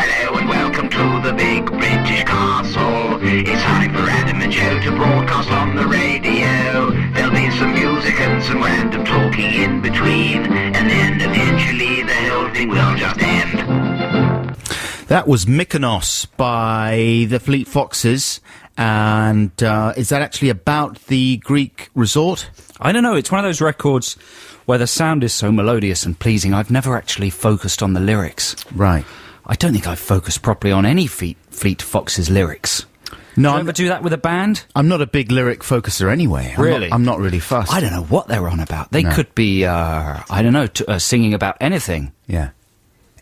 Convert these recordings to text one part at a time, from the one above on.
Hello and welcome to the big British castle. It's time for Adam and Joe to broadcast on the radio. There'll be some music and some random talking in between, and then eventually the whole thing will just end. That was Mykonos by the Fleet Foxes. And is that actually about the Greek resort? I don't know. It's one of those records where the sound is so melodious and pleasing. I've never actually focused on the lyrics. Right. I don't think I've focused properly on any Fleet Foxes lyrics. No, do you ever do that with a band? I'm not a big lyric focuser anyway. Really? I'm not really fussed. I don't know what they're on about. They could be, I don't know, singing about anything. Yeah.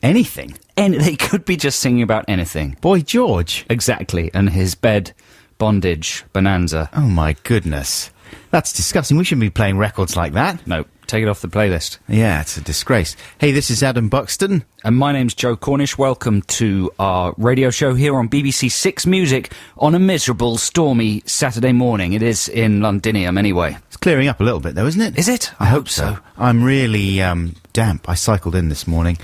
Anything? They could be just singing about anything. Boy George. Exactly. And his bed bondage bonanza. Oh, my goodness. That's disgusting. We shouldn't be playing records like that. No, take it off the playlist. Yeah, it's a disgrace. Hey, this is Adam Buxton. And my name's Joe Cornish. Welcome to our radio show here on BBC Six Music on a miserable, stormy Saturday morning. It is in Londinium, anyway. It's clearing up a little bit, though, isn't it? Is it? I hope so. I'm really damp. I cycled in this morning,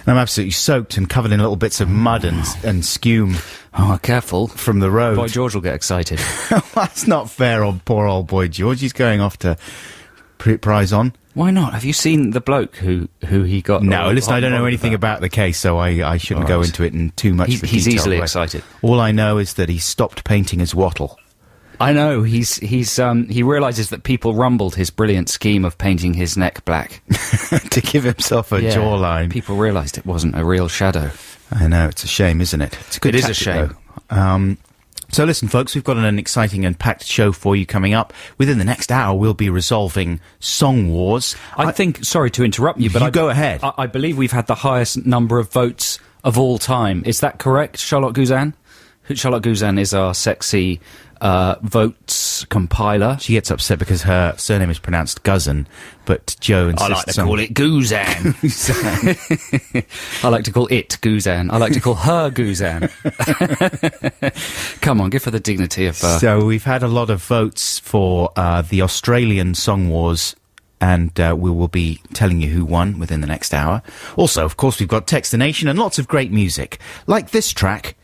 and I'm absolutely soaked and covered in little bits of mud and scume. Oh, careful. From the road. Boy George will get excited. That's not fair on poor old Boy George. He's going off to prize on. Why not? Have you seen the bloke who he got? No, listen, I don't know anything about the case, so I shouldn't go into it in too much detail. He's easily excited. All I know is that he stopped painting his wattle. I know. He realises that people rumbled his brilliant scheme of painting his neck black. To give himself a jawline. People realised it wasn't a real shadow. I know, it's a shame, isn't it? It's a good tactic, a shame. Though. So listen, folks, we've got an exciting and packed show for you coming up. Within the next hour, we'll be resolving Song Wars. I think, sorry to interrupt you, but go ahead. I believe we've had the highest number of votes of all time. Is that correct, Charlotte Guzan? Charlotte Guzan is our sexy votes compiler. She gets upset because her surname is pronounced Guzan, but Joe insists I like to call it Guzan. I like to call it Guzan. I like to call her Guzan. Come on, give her the dignity of... So we've had a lot of votes for the Australian Song Wars, and we will be telling you who won within the next hour. Also, of course, we've got Text the Nation and lots of great music, like this track...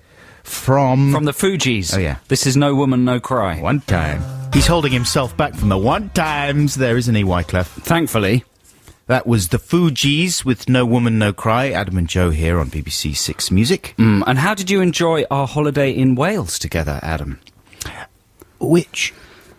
From the Fugees. Oh, yeah. This is No Woman, No Cry. One time. He's holding himself back from the one times there, isn't he, Wyclef? Thankfully. That was the Fugees with No Woman, No Cry. Adam and Joe here on BBC Six Music. And how did you enjoy our holiday in Wales together, Adam? Which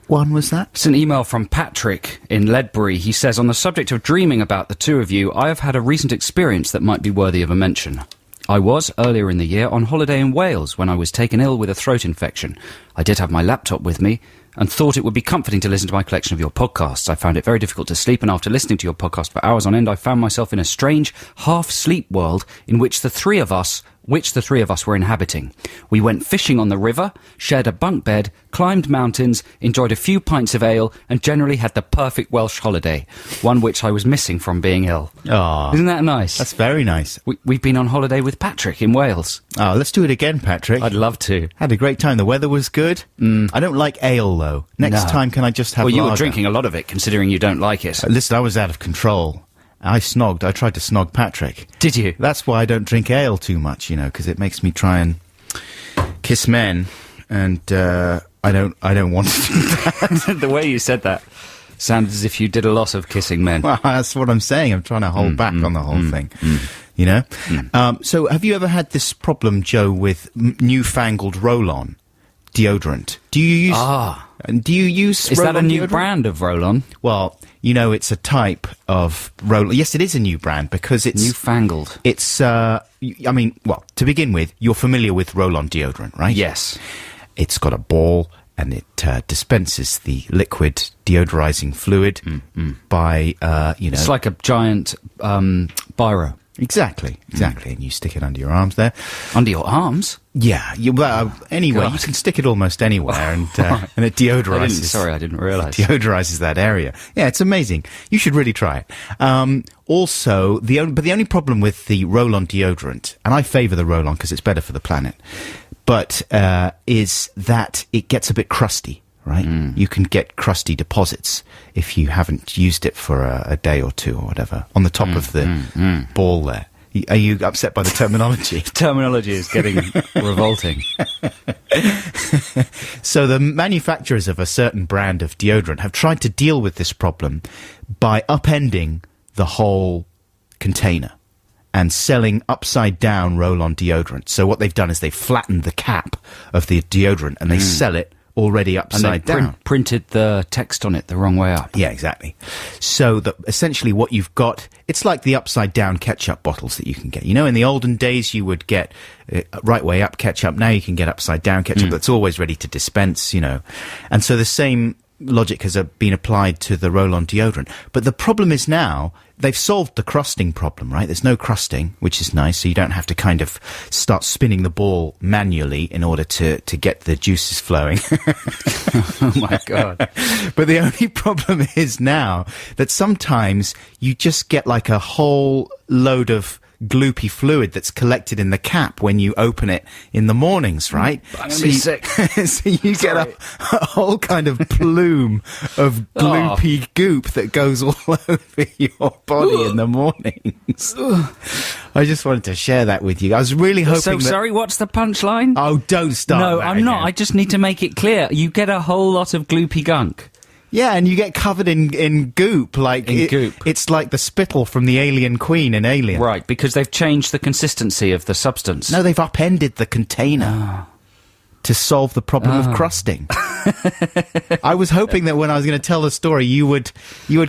one was that? It's an email from Patrick in Ledbury. He says, on the subject of dreaming about the two of you, I have had a recent experience that might be worthy of a mention. I was, earlier in the year, on holiday in Wales when I was taken ill with a throat infection. I did have my laptop with me and thought it would be comforting to listen to my collection of your podcasts. I found it very difficult to sleep, and after listening to your podcast for hours on end, I found myself in a strange half-sleep world in which the three of us were inhabiting. We went fishing on the river, shared a bunk bed, climbed mountains, enjoyed a few pints of ale, and generally had the perfect Welsh holiday, one which I was missing from being ill. Oh, isn't that nice? That's very nice. We've been on holiday with Patrick in Wales. Oh, let's do it again, Patrick. I'd love to. Had a great time. The weather was good. I don't like ale, though. Next time, can I just have Well, you lager? were drinking a lot of it, considering you don't like it. Listen, I was out of control. I tried to snog Patrick. Did you? That's why I don't drink ale too much, because it makes me try and kiss men, and I don't want to do that. The way you said that sounded as if you did a lot of kissing men. Well, that's what I'm saying. I'm trying to hold back on the whole thing, So have you ever had this problem, Joe, with newfangled roll-on deodorant? Do you use Is that a new deodorant? brand of roll-on? Well, it's a type of roll. Yes, it is a new brand because it's newfangled. It's to begin with, you're familiar with roll-on deodorant, right? Yes. It's got a ball and it dispenses the liquid deodorizing fluid by It's like a giant biro. Exactly. And you stick it under your arms there. Under your arms? Yeah. Anyway, you can stick it almost anywhere, and it deodorizes. I didn't realise. Deodorizes that area. Yeah, it's amazing. You should really try it. Also, the only problem with the roll-on deodorant, and I favour the roll-on because it's better for the planet, but is that it gets a bit crusty. Right? You can get crusty deposits if you haven't used it for a day or two or whatever on the top of the ball there. Are you upset by the terminology? Terminology is getting revolting. So the manufacturers of a certain brand of deodorant have tried to deal with this problem by upending the whole container and selling upside-down roll-on deodorant. So what they've done is they've flattened the cap of the deodorant and they sell it already upside down. Printed the text on it the wrong way up. Yeah, exactly. So essentially what you've got, it's like the upside-down ketchup bottles that you can get. You know, in the olden days, you would get right way up ketchup. Now you can get upside-down ketchup that's always ready to dispense, you know. And so the same logic has been applied to the roll-on deodorant. But the problem is now, they've solved the crusting problem, right? There's no crusting, which is nice, so you don't have to kind of start spinning the ball manually in order to get the juices flowing. Oh, my God. But the only problem is now that sometimes you just get like a whole load of gloopy fluid that's collected in the cap when you open it in the mornings, right? I'm gonna be sick. So you get a whole kind of plume of gloopy goop that goes all over your body in the mornings. I just wanted to share that with you. I was really hoping So, sorry, what's the punchline? Oh, don't start. No, that I'm not. again. I just need to make it clear. You get a whole lot of gloopy gunk. Yeah, and you get covered in goop. Goop. It's like the spittle from the alien queen in Alien. Right, because they've changed the consistency of the substance. No, they've upended the container to solve the problem of crusting. I was hoping that when I was going to tell the story, you would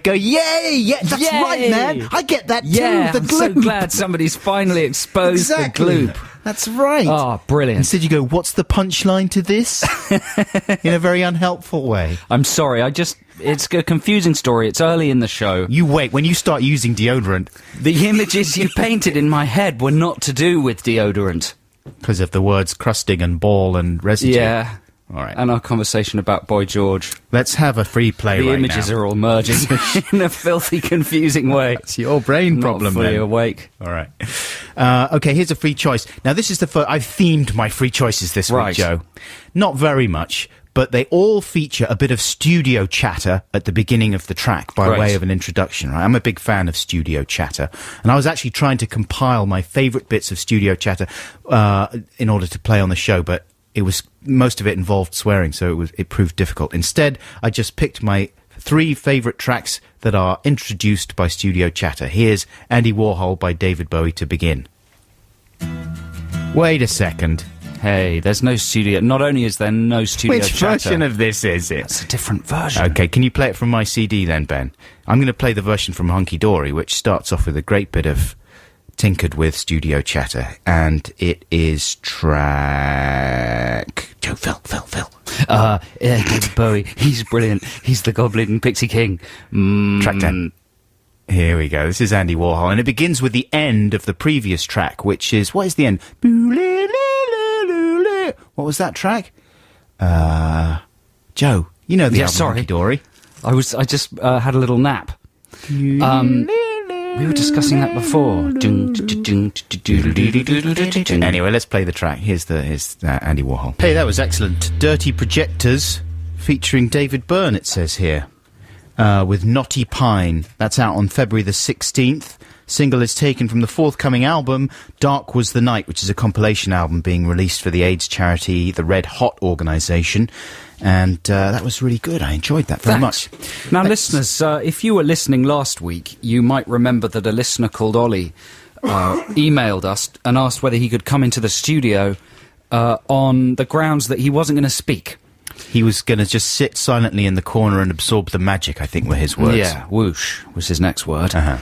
go, yay! Yeah, that's Yay! right, man. I get that Yeah, too. The I'm so gloop. glad somebody's finally exposed Exactly. the gloop. That's right. Oh, brilliant. Instead, you go, what's the punchline to this? In a very unhelpful way. I'm sorry, it's a confusing story. It's early in the show. You wait. When you start using deodorant, The images you painted in my head were not to do with deodorant. because of the words crusting and ball and residue. Yeah. All right. And our conversation about Boy George. Let's have a free play The right images now. are all merging in a filthy, confusing way. It's your brain Not problem, fully then. awake. All right. Okay, here's a free choice. Now, this is the first... I've themed my free choices this Right. week, Joe. Not very much, but they all feature a bit of studio chatter at the beginning of the track by Right. way of an introduction, right? I'm a big fan of studio chatter, and I was actually trying to compile my favourite bits of studio chatter in order to play on the show, but most of it involved swearing, so it proved difficult. Instead, I just picked my 3 favourite tracks that are introduced by studio chatter. Here's Andy Warhol by David Bowie to begin. Wait a second. Hey, there's no studio. Not only is there no studio Which chatter, version of this is it? it's a different version. Okay, can you play it from my CD then, Ben? I'm going to play the version from Hunky Dory, which starts off with a great bit of tinkered with studio chatter, and it is track... Joe, Phil. David Bowie, he's brilliant. He's the Goblin Pixie King. Track 10. Here we go. This is Andy Warhol, and it begins with the end of the previous track, which is... What is the end? What was that track? Joe, you know the Yeah, album sorry. Hunky Dory. I just had a little nap. We were discussing that before. Anyway, let's play the track. Here's Andy Warhol. Hey, that was excellent. Dirty Projectors featuring David Byrne, it says here, with Knotty Pine. That's out on February the 16th. Single is taken from the forthcoming album, Dark Was the Night, which is a compilation album being released for the AIDS charity, the Red Hot organisation. And that was really good. I enjoyed that very much. Now, listeners, if you were listening last week, you might remember that a listener called Ollie emailed us and asked whether he could come into the studio on the grounds that he wasn't going to speak. He was going to just sit silently in the corner and absorb the magic, I think were his words. Yeah, whoosh was his next word. Uh-huh.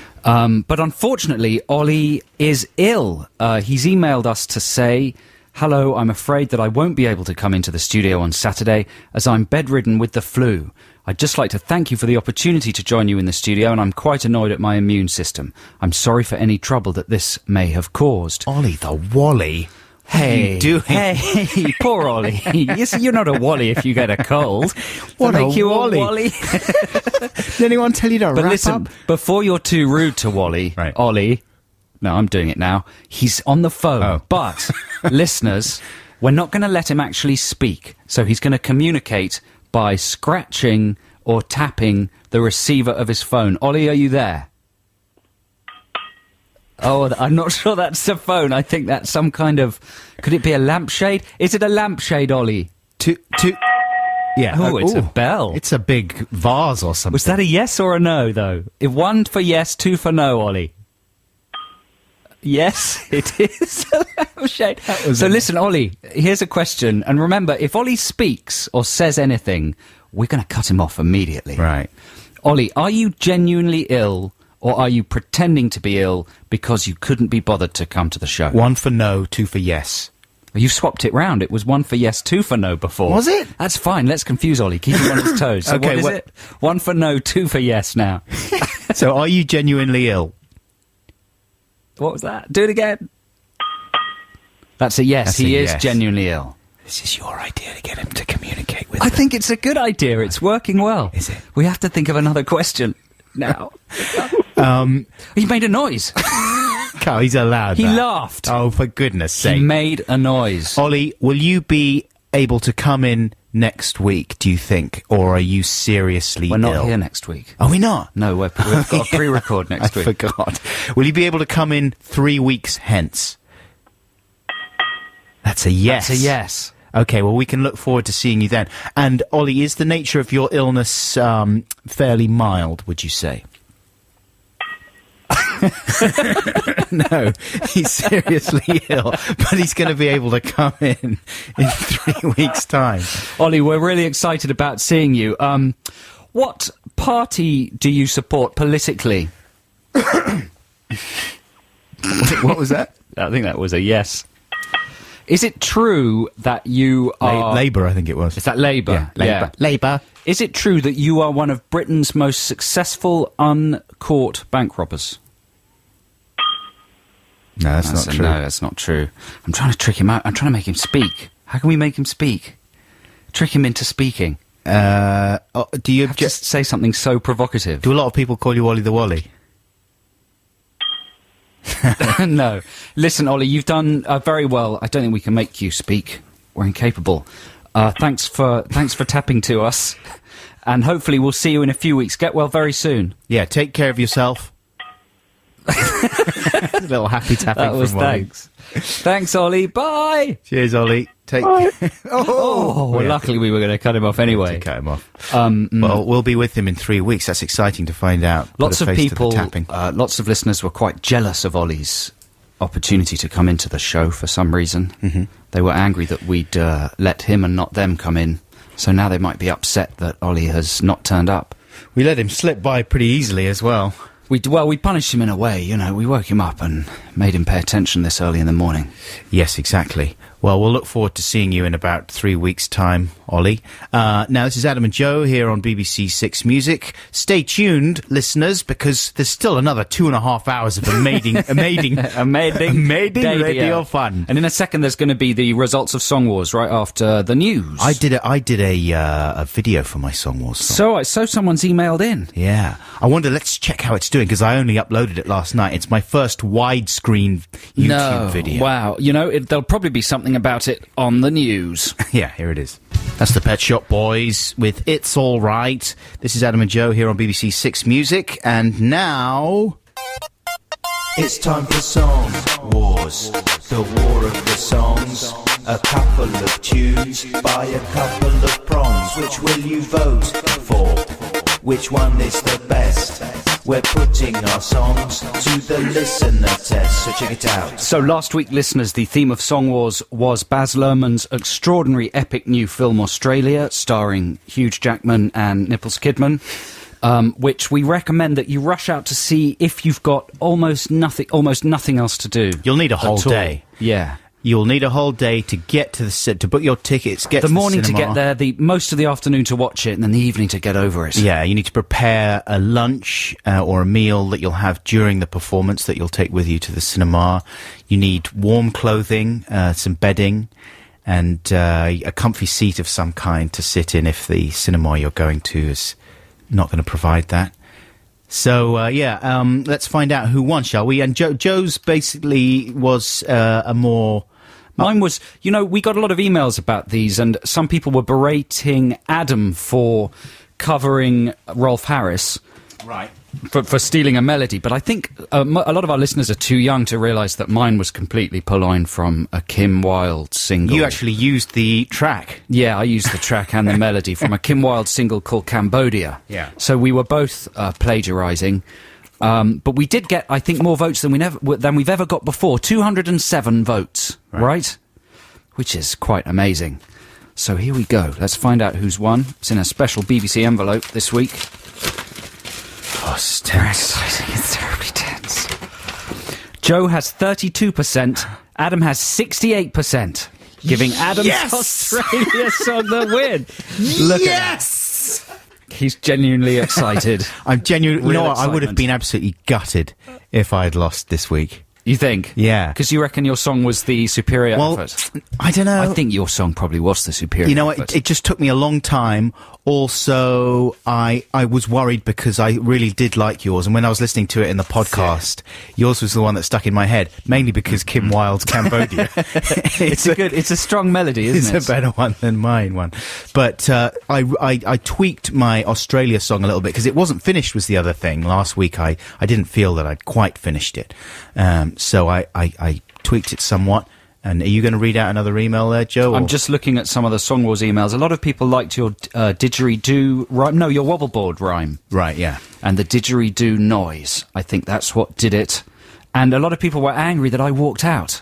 But unfortunately, Ollie is ill. He's emailed us to say, "Hello, I'm afraid that I won't be able to come into the studio on Saturday as I'm bedridden with the flu. I'd just like to thank you for the opportunity to join you in the studio, and I'm quite annoyed at my immune system. I'm sorry for any trouble that this may have caused." Ollie the Wally. What are you doing? Hey, poor Ollie. You're not a Wally if you get a cold. What They a make you Wally. a Wally. Did anyone tell you to But wrap listen, up? before you're too rude to Wally, Right. Ollie, no, I'm doing it now, he's on the phone. Oh. But, listeners, we're not going to let him actually speak. So he's going to communicate by scratching or tapping the receiver of his phone. Ollie, are you there? Oh, I'm not sure that's a phone. I think that's some kind of... Could it be a lampshade? Is it a lampshade, Ollie? Yeah. Oh, it's a bell. It's a big vase or something. Was that a yes or a no, though? If 1 for yes, 2 for no, Ollie. Yes, it is a lampshade. So listen, Ollie, here's a question. And remember, if Ollie speaks or says anything, we're going to cut him off immediately. Right. Ollie, are you genuinely ill, or are you pretending to be ill because you couldn't be bothered to come to the show? 1 for no, 2 for yes. Well, you've swapped it round. It was 1 for yes, 2 for no before. Was it? That's fine. Let's confuse Ollie. Keep him on his toes. So Okay, what is it? 1 for no, 2 for yes now. So are you genuinely ill? What was that? Do it again. That's a yes. That's He a is yes. genuinely ill. This is your idea to get him to communicate with I think it's a good idea. It's working well. Is it? We have to think of another question now. He made a noise. Carl, he's allowed He that. laughed. Oh, for goodness sake. He made a noise. Ollie, will you be able to come in next week, do you think? Or are you seriously We're not ill? here next week. Are we not? No, we've got a pre-record next I week. forgot. Will you be able to come in 3 weeks hence? That's a yes. That's a yes. Okay, well, we can look forward to seeing you then. And, Ollie, is the nature of your illness fairly mild, would you say? No, he's seriously ill, but he's going to be able to come in 3 weeks' time. Ollie, we're really excited about seeing you. What party do you support politically? What was that? I think that was a yes. Is it true that you are... Labour, I think it was. Is that Labour? Yeah, Labour. Labour. Is it true that you are one of Britain's most successful uncaught bank robbers? No, that's not true. No, that's not true. I'm trying to trick him out. I'm trying to make him speak. How can we make him speak? Trick him into speaking. Do you Just say something so provocative. Do a lot of people call you Ollie the Wally? No. Listen, Ollie, you've done very well. I don't think we can make you speak. We're incapable. Thanks for tapping to us. And hopefully we'll see you in a few weeks. Get well very soon. Yeah, take care of yourself. A little happy tapping That was from Ollie. thanks. Thanks, Ollie. Bye. Cheers, Ollie. Take. Oh, well, yeah. luckily we were going to cut him off anyway. To cut him off. Well, we'll be with him in 3 weeks. That's exciting to find out. Put Lots a of face to the people, tapping. lots of listeners were quite jealous of Ollie's opportunity to come into the show for some reason. Mm-hmm. They were angry that we'd let him and not them come in. So now they might be upset that Ollie has not turned up. We let him slip by pretty easily as well. We punished him in a way, you know. We woke him up and made him pay attention this early in the morning. Yes, exactly. Well, we'll look forward to seeing you in about 3 weeks' time, Ollie. Now, this is Adam and Joe here on BBC Six Music. Stay tuned, listeners, because there's still another 2.5 hours of amazing radio fun. And in a second, there's going to be the results of Song Wars right after the news. I did a video for my Song Wars song. So someone's emailed in. Yeah. I wonder, let's check how it's doing, because I only uploaded it last night. It's my first widescreen YouTube video. Wow. You know, there'll probably be something about it on the news. Yeah, here it is. That's the Pet Shop Boys with It's All Right. This is Adam and Joe here on BBC Six Music, and now... It's time for Song Wars, the war of the songs. A couple of tunes by a couple of prongs. Which will you vote for? Which one is the best? We're putting our songs to the listener test, so check it out. So last week, listeners, the theme of Song Wars was Baz Luhrmann's extraordinary epic new film Australia, starring Hugh Jackman and Nicholas Kidman, which we recommend that you rush out to see if you've got almost nothing else to do. You'll need a whole day. Yeah. You'll need a whole day to get to to book your tickets, get The to morning the to cinema. get there, the most of the afternoon to watch it, and then the evening to get over it. Yeah, you need to prepare a lunch or a meal that you'll have during the performance that you'll take with you to the cinema. You need warm clothing, some bedding, and a comfy seat of some kind to sit in if the cinema you're going to is not going to provide that. So, let's find out who won, shall we? And Joe's basically was a more... Mine was, you know, we got a lot of emails about these, and some people were berating Adam for covering Rolf Harris. Right. for stealing a melody, but I think a lot of our listeners are too young to realise that mine was completely purloined from a Kim Wilde single. You actually used the track. Yeah, I used the track and the melody from a Kim Wilde single called Cambodia. Yeah. So we were both plagiarising. But we did get, I think, more votes than we've ever got before. 207 votes, right? Which is quite amazing. So here we go. Let's find out who's won. It's in a special BBC envelope this week. Oh, it's tense. It's terribly tense. Joe has 32%. Adam has 68%. Giving Adam's Yes! Australia song the win. Look Yes! at that. He's genuinely excited. I'm genuinely... You Real know what? I would have excitement. been absolutely gutted if I had lost this week. You think? Yeah. Because you reckon your song was the superior Well, effort? I don't know. I think your song probably was the superior You know, effort. it just took me a long time. Also, I was worried because I really did like yours, and when I was listening to it in the podcast, yours was the one that stuck in my head, mainly because Kim Wilde's Cambodia. It's a strong melody, isn't it? It's a better one than mine one. But I tweaked my Australia song a little bit because it wasn't finished was the other thing. Last week I didn't feel that I'd quite finished it. So I tweaked it somewhat. And are you going to read out another email there, Joe? I'm or- just looking at some of the Song Wars emails. A lot of people liked your didgeridoo rhyme. No, your wobbleboard rhyme. Right, yeah. And the didgeridoo noise. I think that's what did it. And a lot of people were angry that I walked out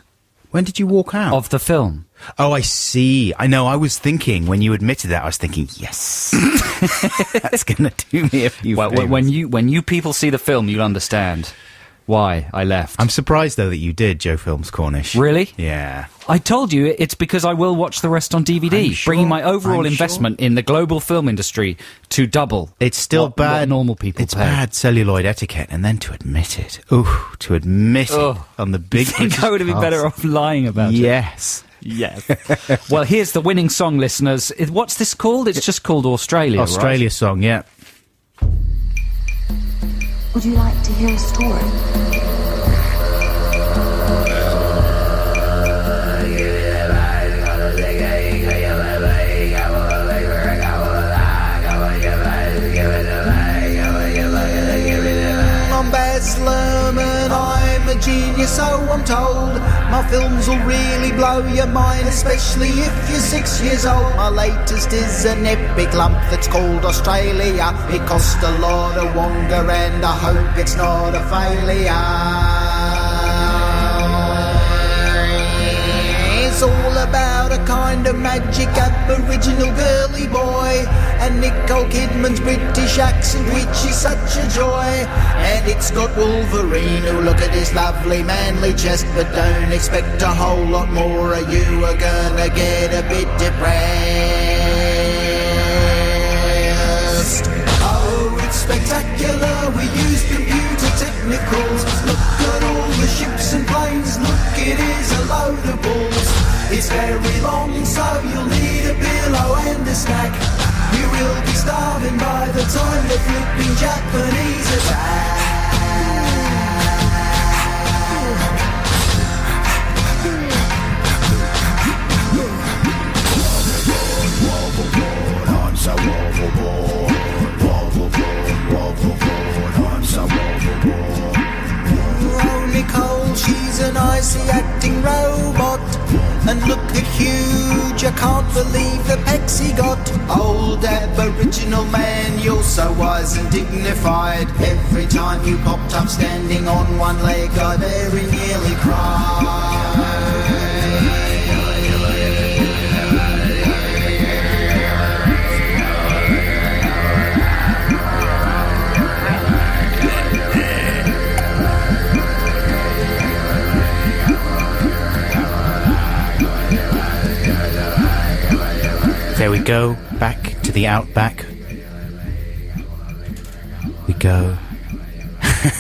When did you walk out? of the film. Oh, I see. I know. I was thinking, when you admitted that, I was thinking, yes. That's going to do me a few Well, favours. when you people see the film, you'll understand why I left. I'm surprised, though, that you did Joe Films Cornish. Really? Yeah. I told you it's because I will watch the rest on DVD, I'm sure- bringing my overall I'm investment in the global film industry to double. It's still what bad. normal people It's pay. bad celluloid etiquette, and then to admit it. Ooh, to admit it on the big. I think I would have been better off lying about it. Yes. Yes. Well, here's the winning song, listeners. What's this called? It's just called Australia, Australia song, yeah. Would you like to hear a story? I'm Baz Luhrmann, I'm a genius, so I'm told. My films will really blow your mind, especially if you're 6 years old. My latest is an epic lump that's called Australia. It cost a lot of wonga and I hope it's not a failure. It's all about a kind of magic Aboriginal girly boy, and Nicole Kidman's British accent, which is such a joy. And it's got Wolverine, who look at his lovely manly chest, but don't expect a whole lot more, or you are gonna get a bit depressed. Oh, it's spectacular, we use computer technicals. Look at all the ships and planes, look, it is a load of balls. It's very long, so you'll need a pillow and a snack. You will be starving by the time the flipping Japanese attack. I'm so overboard. I'm so overboard. Oh, Nicole, she's an icy acting robot. And look at Huge, I can't believe the pecs he got. Old Aboriginal man, you're so wise and dignified. Every time you popped up standing on one leg, I very nearly cried. There we go, back to the outback. We go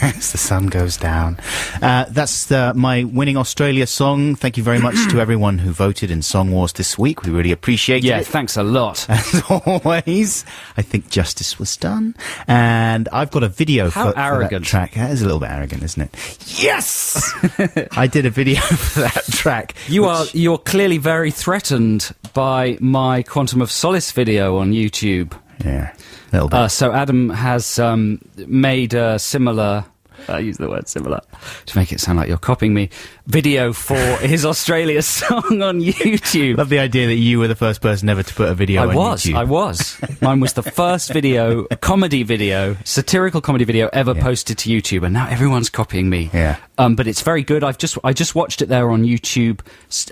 as the sun goes down. That's my winning Australia song. Thank you very much to everyone who voted in Song Wars this week. We really appreciate Yeah, it. thanks a lot. As always, I think justice was done. And I've got a video How for that arrogant. track. That is a little bit arrogant, isn't it? Yes! I did a video for that track. You're clearly very threatened by my Quantum of Solace video on YouTube. Yeah, a little bit. So Adam has made a similar... I use the word similar to make it sound like you're copying me. Video for his Australia song on YouTube. Love the idea that you were the first person ever to put a video on YouTube. I was. Mine was the first video, comedy video, satirical comedy video ever posted to YouTube, and now everyone's copying me. Yeah. But it's very good. I just watched it there on YouTube.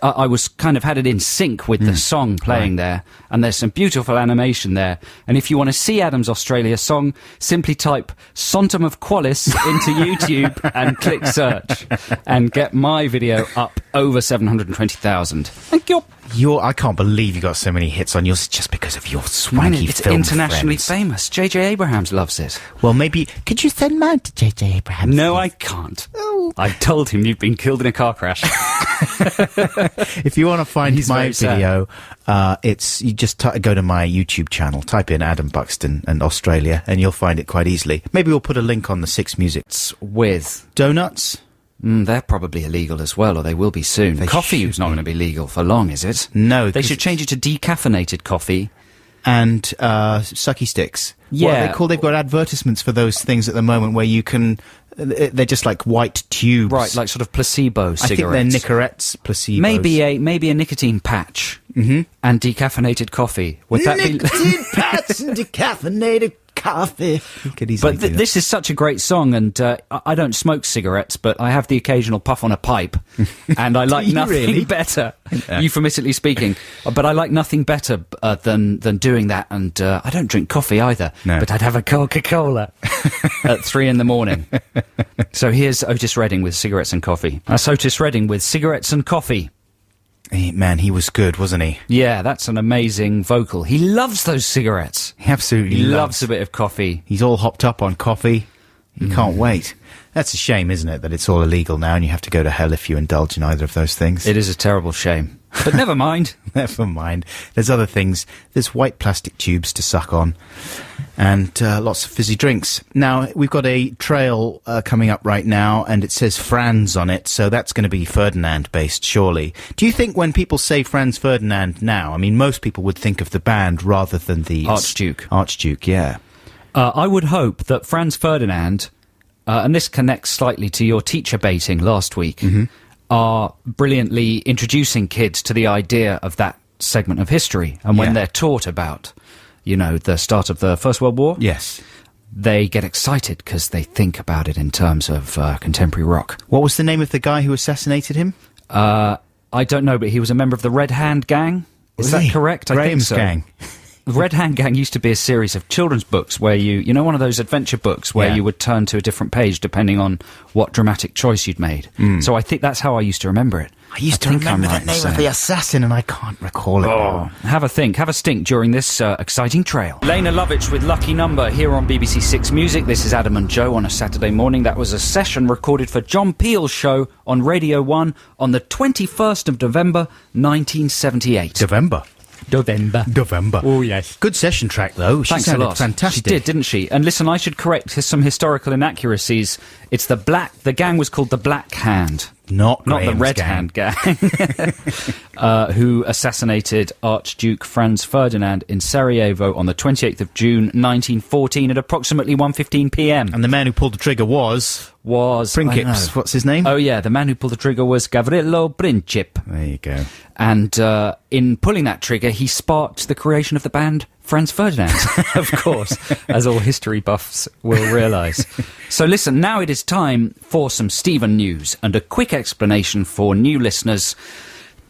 I was kind of had it in sync with the song playing there, and there's some beautiful animation there. And if you want to see Adam's Australia song, simply type Sontum of Qualis into YouTube and click search, and get my video up over 720,000. Thank you. I can't believe you got so many hits on yours just because of your swanky It's film internationally friends. famous. J.J. Abrahams loves it. Well, maybe... Could you send mine to J.J. Abrahams? No, I can't. Oh. I told him you've been killed in a car crash. If you want to find He's my very sad. video, you just go to my YouTube channel, type in Adam Buxton and Australia, and you'll find it quite easily. Maybe we'll put a link on the Six Music. With... Donuts? they're probably illegal as well, or they will be soon. They Coffee should is not going to be legal for long, is it? No. They 'cause should change it to decaffeinated coffee. And sucky sticks. Yeah. What are they called? They've got advertisements for those things at the moment where you can... They're just like white tubes. Right, like sort of placebo cigarettes. I think they're Nicorette's placebos. Maybe a nicotine patch and decaffeinated coffee. Would that be... Nicotine patch and decaffeinated coffee. You could easily But do that. this is such a great song, and I don't smoke cigarettes, but I have the occasional puff on a pipe, and I like you nothing really? better, euphemistically speaking, but I like nothing better than doing that, and I don't drink coffee either, No. but I'd have a Coca-Cola at 3 a.m. So here's Otis Redding with Cigarettes and Coffee. That's Otis Redding with Cigarettes and Coffee. Man, he was good, wasn't he? Yeah, that's an amazing vocal. He loves those cigarettes. He absolutely He loves a bit of coffee. He's all hopped up on coffee. He can't wait. That's a shame, isn't it, that it's all illegal now and you have to go to hell if you indulge in either of those things. It is a terrible shame. But never mind. Never mind. There's other things. There's white plastic tubes to suck on and lots of fizzy drinks. Now, we've got a trail coming up right now and it says Franz on it, so that's going to be Ferdinand-based, surely. Do you think when people say Franz Ferdinand now, I mean, most people would think of the band rather than the... Archduke. Archduke, yeah. I would hope that Franz Ferdinand, and this connects slightly to your teacher baiting last week, are brilliantly introducing kids to the idea of that segment of history. And when Yeah. they're taught about, the start of the First World War, Yes. they get excited because they think about it in terms of contemporary rock. What was the name of the guy who assassinated him? I don't know, but he was a member of the Red Hand Gang. Is Was that he? correct? Graham's I think so. Gang. The Red Hand Gang used to be a series of children's books where one of those adventure books where Yeah. you would turn to a different page depending on what dramatic choice you'd made. So I think that's how I used to remember it. I used to think I'm remember right the in name of saying. the assassin and I can't recall it. Oh, have a think, have a stink during this exciting trail. Lena Lovitch with Lucky Number here on BBC Six Music. This is Adam and Joe on a Saturday morning. That was a session recorded for John Peel's show on Radio 1 on the 21st of November 1978. November. November. Oh, yes. Good session track, though. She Thanks a sounded lot. fantastic. She did, didn't she? And listen, I should correct some historical inaccuracies. It's the gang was called the Black Hand. Not the Graham's Red gang. Hand gang, who assassinated Archduke Franz Ferdinand in Sarajevo on the 28th of June 1914 at approximately 1:15 p.m. And the man who pulled the trigger was... Was... I don't Prinkips. know. What's his name? Oh, yeah, the man who pulled the trigger was Gavrilo Princip. There you go. And in pulling that trigger, he sparked the creation of the band Franz Ferdinand, of course, as all history buffs will realise. So listen, now it is time for some Stephen news and a quick explanation for new listeners.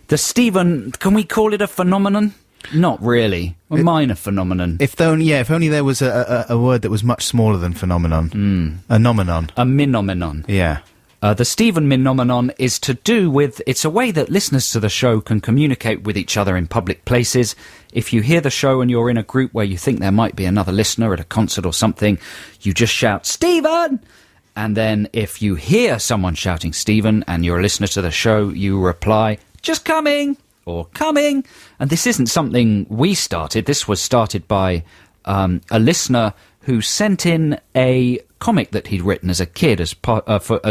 The Stephen, can we call it a phenomenon? Not really. A minor phenomenon. If only there was a word that was much smaller than phenomenon. A nomenon. A minomenon. Yeah. The Stephen Minomenon is to do with... It's a way that listeners to the show can communicate with each other in public places. If you hear the show and you're in a group where you think there might be another listener at a concert or something, you just shout, "Stephen!" And then if you hear someone shouting "Stephen" and you're a listener to the show, you reply, "Just coming!" or "Coming!" And this isn't something we started. This was started by a listener who sent in a comic that he'd written as a kid as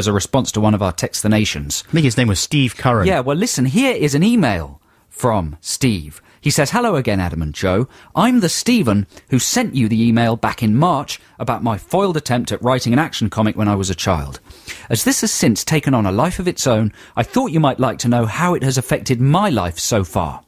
a response to one of our Text the Nations. I think his name was Steve Curran. Yeah, well, listen, here is an email from Steve. He says, hello again, Adam and Joe. I'm the Stephen who sent you the email back in March about my foiled attempt at writing an action comic when I was a child. As this has since taken on a life of its own, I thought you might like to know how it has affected my life so far. ...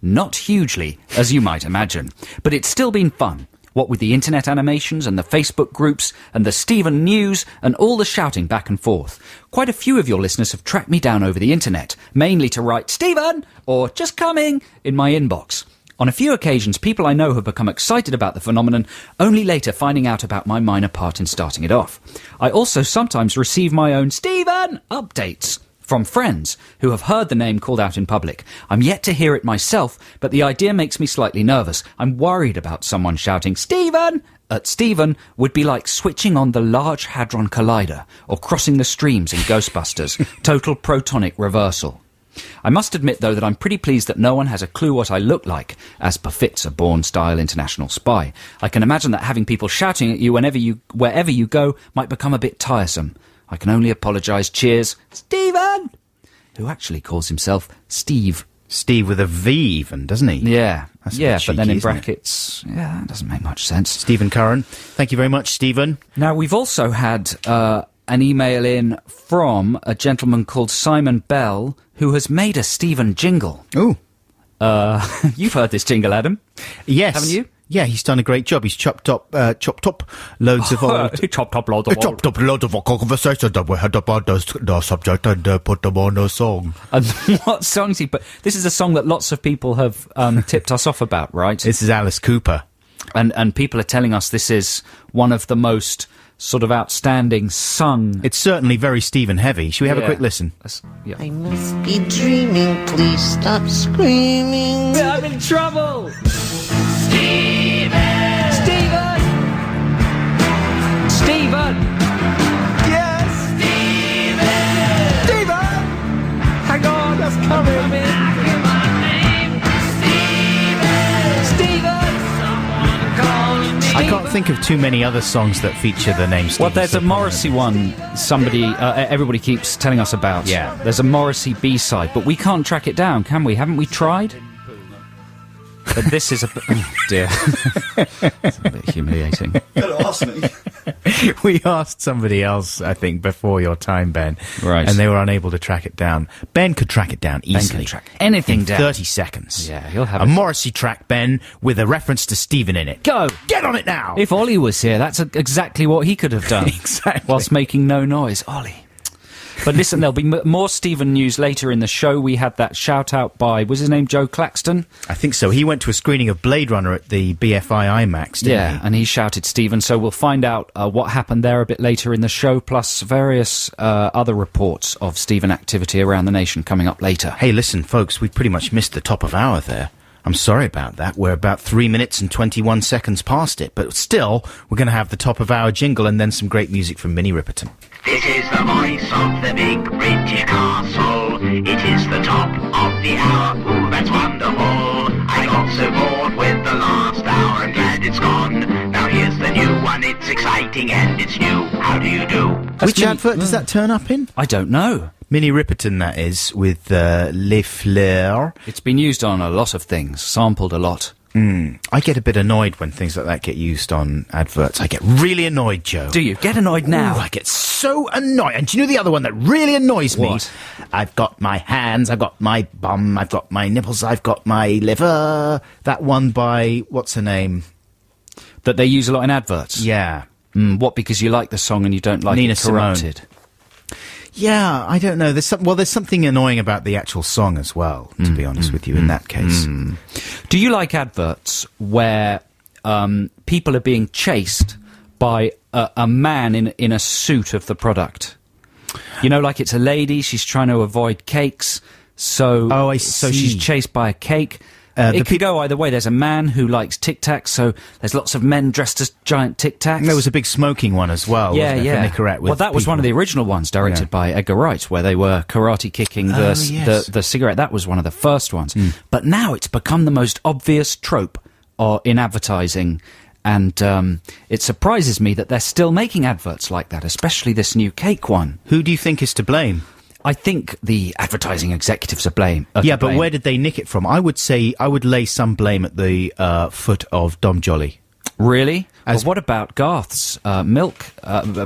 Not hugely, as you might imagine. But it's still been fun. What with the internet animations and the Facebook groups and the Stephen news and all the shouting back and forth. Quite a few of your listeners have tracked me down over the internet, mainly to write Stephen or just coming in my inbox. On a few occasions, people I know have become excited about the phenomenon, only later finding out about my minor part in starting it off. I also sometimes receive my own Stephen updates from friends who have heard the name called out in public. I'm yet to hear it myself, but the idea makes me slightly nervous. I'm worried about someone shouting Stephen at Stephen would be like switching on the Large Hadron Collider or crossing the streams in Ghostbusters. Total protonic reversal. I must admit, though, that I'm pretty pleased that no one has a clue what I look like, as befits a Bourne-style international spy. I can imagine that having people shouting at you wherever you go might become a bit tiresome. I can only apologise. Cheers, Stephen, who actually calls himself Steve. Steve with a V even, doesn't he? Yeah. That's a yeah, bit cheeky, but then in isn't it? brackets, yeah, that doesn't make much sense. Stephen Curran. Thank you very much, Stephen. Now, we've also had an email in from a gentleman called Simon Bell, who has made a Stephen jingle. Ooh. You've heard this jingle, Adam. Yes. Haven't you? Yeah, he's done a great job. He's chopped up loads of old... He chopped up loads of old... chopped up loads of conversations that we had about the subject and put them on a song. And what songs he put... This is a song that lots of people have tipped us off about, right? This is Alice Cooper. And people are telling us this is one of the most sort of outstanding sung... It's certainly very Stephen heavy. Should we have a quick listen? Yeah. I must be dreaming, please stop screaming. I'm in trouble! Stephen! Stephen! Stephen! Yes! Stephen! Stephen! Hang on, that's coming. I can't think of too many other songs that feature the name Stephen. Well, there's a Morrissey one everybody keeps telling us about. Yeah. There's a Morrissey B-side, but we can't track it down, can we? Haven't we tried? But this is a... Oh, dear. It's a bit humiliating. We asked somebody else, I think, before your time, Ben. Right. And they were unable to track it down. Ben could track it down easily. can track anything in down. 30 seconds. Yeah, he'll have a it. Morrissey track, Ben, with a reference to Stephen in it. Go! Get on it now! If Ollie was here, that's exactly what he could have done. Exactly. Whilst making no noise. Ollie. But listen, there'll be more Stephen news later in the show. We had that shout-out by... Was his name Joe Claxton? I think so. He went to a screening of Blade Runner at the BFI IMAX, didn't he? And he shouted Stephen, so we'll find out what happened there a bit later in the show, plus various other reports of Stephen activity around the nation coming up later. Hey, listen, folks, we pretty much missed the top of hour there. I'm sorry about that. We're about 3 minutes and 21 seconds past it, but still, we're going to have the top of our jingle and then some great music from Minnie Riperton. This is the voice of the big British castle. It is the top of the hour. Ooh, that's wonderful. I got so bored with the last hour. I'm glad it's gone. Now here's the new one. It's exciting and it's new. How do you do? Which advert does that turn up in? I don't know. Minnie Riperton, that is, with Les Fleurs. It's been used on a lot of things, sampled a lot. I get a bit annoyed when things like that get used on adverts. I get really annoyed, Joe. Do you? Get annoyed now. Ooh, I get so annoyed. And do you know the other one that really annoys me? What? I've got my hands, I've got my bum, I've got my nipples, I've got my liver. That one by, what's her name? That they use a lot in adverts? Yeah. What, because you like the song and you don't like Nina it corrupted? Simone. Yeah, I don't know. There's something annoying about the actual song as well, to be honest with you, in that case. Do you like adverts where people are being chased by a man in a suit of the product? You know, like it's a lady, she's trying to avoid cakes, so see. she's chased by a cake. It could go either way. There's a man who likes Tic Tacs, so there's lots of men dressed as giant Tic Tacs. There was a big smoking one as well, wasn't there, for Nicorette with well, that was people. one of the original ones, directed by Edgar Wright, where they were karate kicking the cigarette. That was one of the first ones. But now it's become the most obvious trope in advertising, and it surprises me that they're still making adverts like that, especially this new cake one. Who do you think is to blame? I think the advertising executives are blame. Yeah, but where did they nick it from? I would lay some blame at the foot of Dom Jolly. Really? Well, what about Garth's milk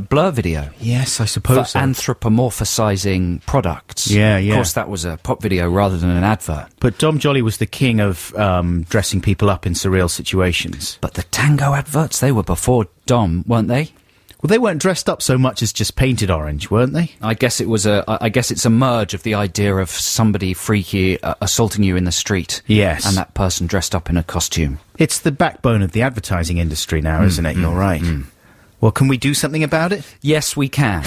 blur video? Yes, I suppose for so. anthropomorphizing products. Yeah. Of course, that was a pop video rather than an advert. But Dom Jolly was the king of dressing people up in surreal situations. But the Tango adverts, they were before Dom, weren't they? Well, they weren't dressed up so much as just painted orange, weren't they? I guess it's a merge of the idea of somebody freaky assaulting you in the street. Yes. And that person dressed up in a costume. It's the backbone of the advertising industry now, isn't it? You're right. Well, can we do something about it? Yes, we can.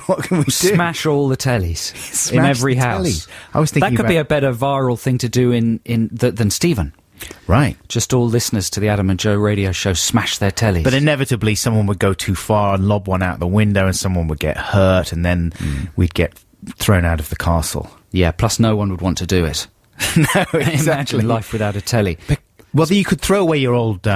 What can we do? Smash all the tellies in every the house. tellies. I was thinking that could be a better viral thing to do than Stephen. Right. Just all listeners to the Adam and Joe radio show smash their tellies. But inevitably someone would go too far and lob one out the window and someone would get hurt and then we'd get thrown out of the castle. Yeah, plus no one would want to do it. No, exactly. Imagine life without a telly. Well, you could throw away your old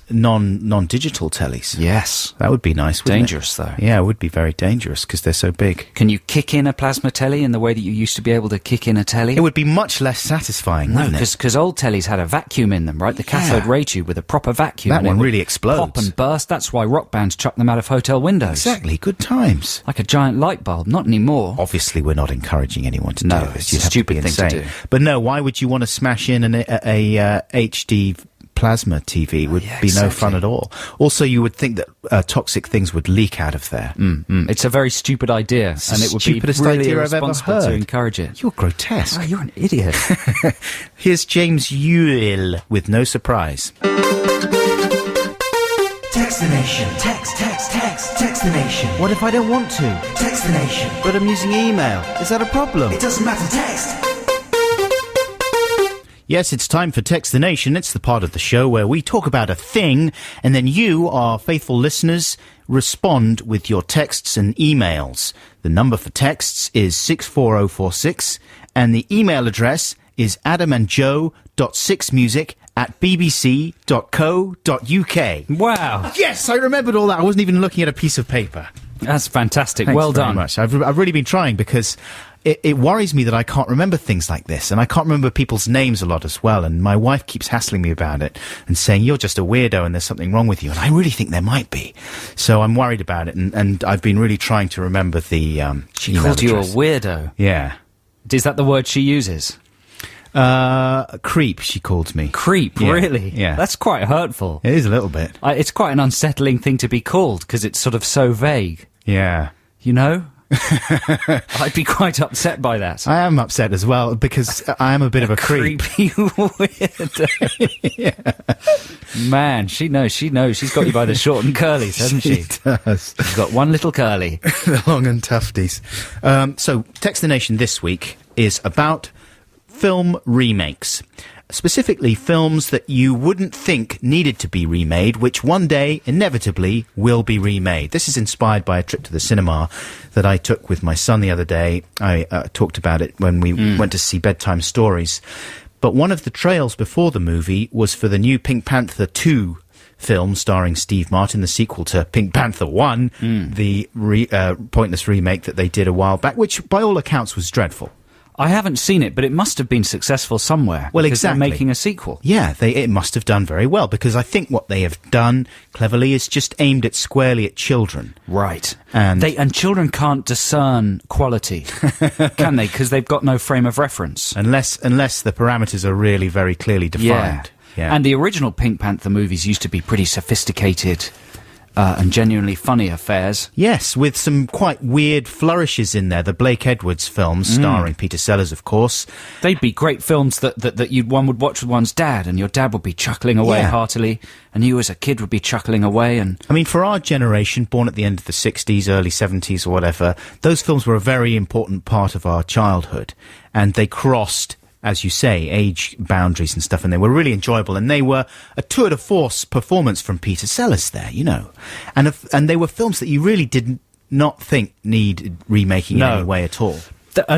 non-digital tellies. Yes. That would be nice, wouldn't Dangerous, it? though. Yeah, it would be very dangerous because they're so big. Can you kick in a plasma telly in the way that you used to be able to kick in a telly? It would be much less satisfying, No, wouldn't it? because old tellies had a vacuum in them, right? The cathode ray tube with a proper vacuum. That and it one would really explodes. Pop and burst. That's why rock bands chuck them out of hotel windows. Exactly, good times. Like a giant light bulb. Not anymore. Obviously, we're not encouraging anyone to No, do this. it's You'd a have stupid to be thing to insane. do. But no, why would you want to smash in a HD plasma TV? Would be no fun at all. Also, you would think that toxic things would leak out of there. It's a very stupid idea, and it would be stupidest really idea I've ever irresponsible to heard. encourage it. You're grotesque. Oh, you're an idiot. Here's James Ewell with No Surprise. Text the nation. Text the nation. What if I don't want to? Text the nation. But I'm using email. Is that a problem? It doesn't matter, text. Yes, it's time for Text the Nation. It's the part of the show where we talk about a thing, and then you, our faithful listeners, respond with your texts and emails. The number for texts is 64046, and the email address is adamandjoe.6music@bbc.co.uk. Wow. Yes, I remembered all that. I wasn't even looking at a piece of paper. That's fantastic. Thanks well very done. much. I've really been trying because it worries me that I can't remember things like this, and I can't remember people's names a lot as well, and my wife keeps hassling me about it and saying, you're just a weirdo and there's something wrong with you, and I really think there might be. So I'm worried about it, and I've been really trying to remember the She email called you a address. weirdo. Yeah. Is that the word she uses? Creep, she called me. Creep, Yeah, really? yeah. That's quite hurtful. It is a little bit. It's quite an unsettling thing to be called, because it's sort of so vague. Yeah. You know? I'd be quite upset by that. I am upset as well, because I am a bit of a creep. Creepy weirdo. Man, she knows. She's got you by the short and curlies, hasn't she? She does. She's got one little curly. The long and tufties. So, Text the Nation this week is about film remakes. Specifically, films that you wouldn't think needed to be remade, which one day, inevitably, will be remade. This is inspired by a trip to the cinema that I took with my son the other day. I talked about it when we went to see Bedtime Stories. But one of the trails before the movie was for the new Pink Panther 2 film starring Steve Martin, the sequel to Pink Panther 1, the pointless remake that they did a while back, which by all accounts was dreadful. I haven't seen it, but it must have been successful somewhere. Well, because exactly. They're making a sequel. Yeah, it must have done very well, because I think what they have done cleverly is just aimed it squarely at children. Right. And- and children can't discern quality, can they? Because they've got no frame of reference. Unless the parameters are really very clearly defined. Yeah. And the original Pink Panther movies used to be pretty sophisticated and genuinely funny affairs. Yes, with some quite weird flourishes in there. The Blake Edwards films, starring Peter Sellers, of course. They'd be great films that one would watch with one's dad, and your dad would be chuckling away Yeah. heartily, and you as a kid would be chuckling away. And I mean, for our generation, born at the end of the 60s, early 70s or whatever, those films were a very important part of our childhood. And they crossed, as you say, age boundaries and stuff, and they were really enjoyable, and they were a tour de force performance from Peter Sellers there, you know. And they were films that you really did not think need remaking in any way at all.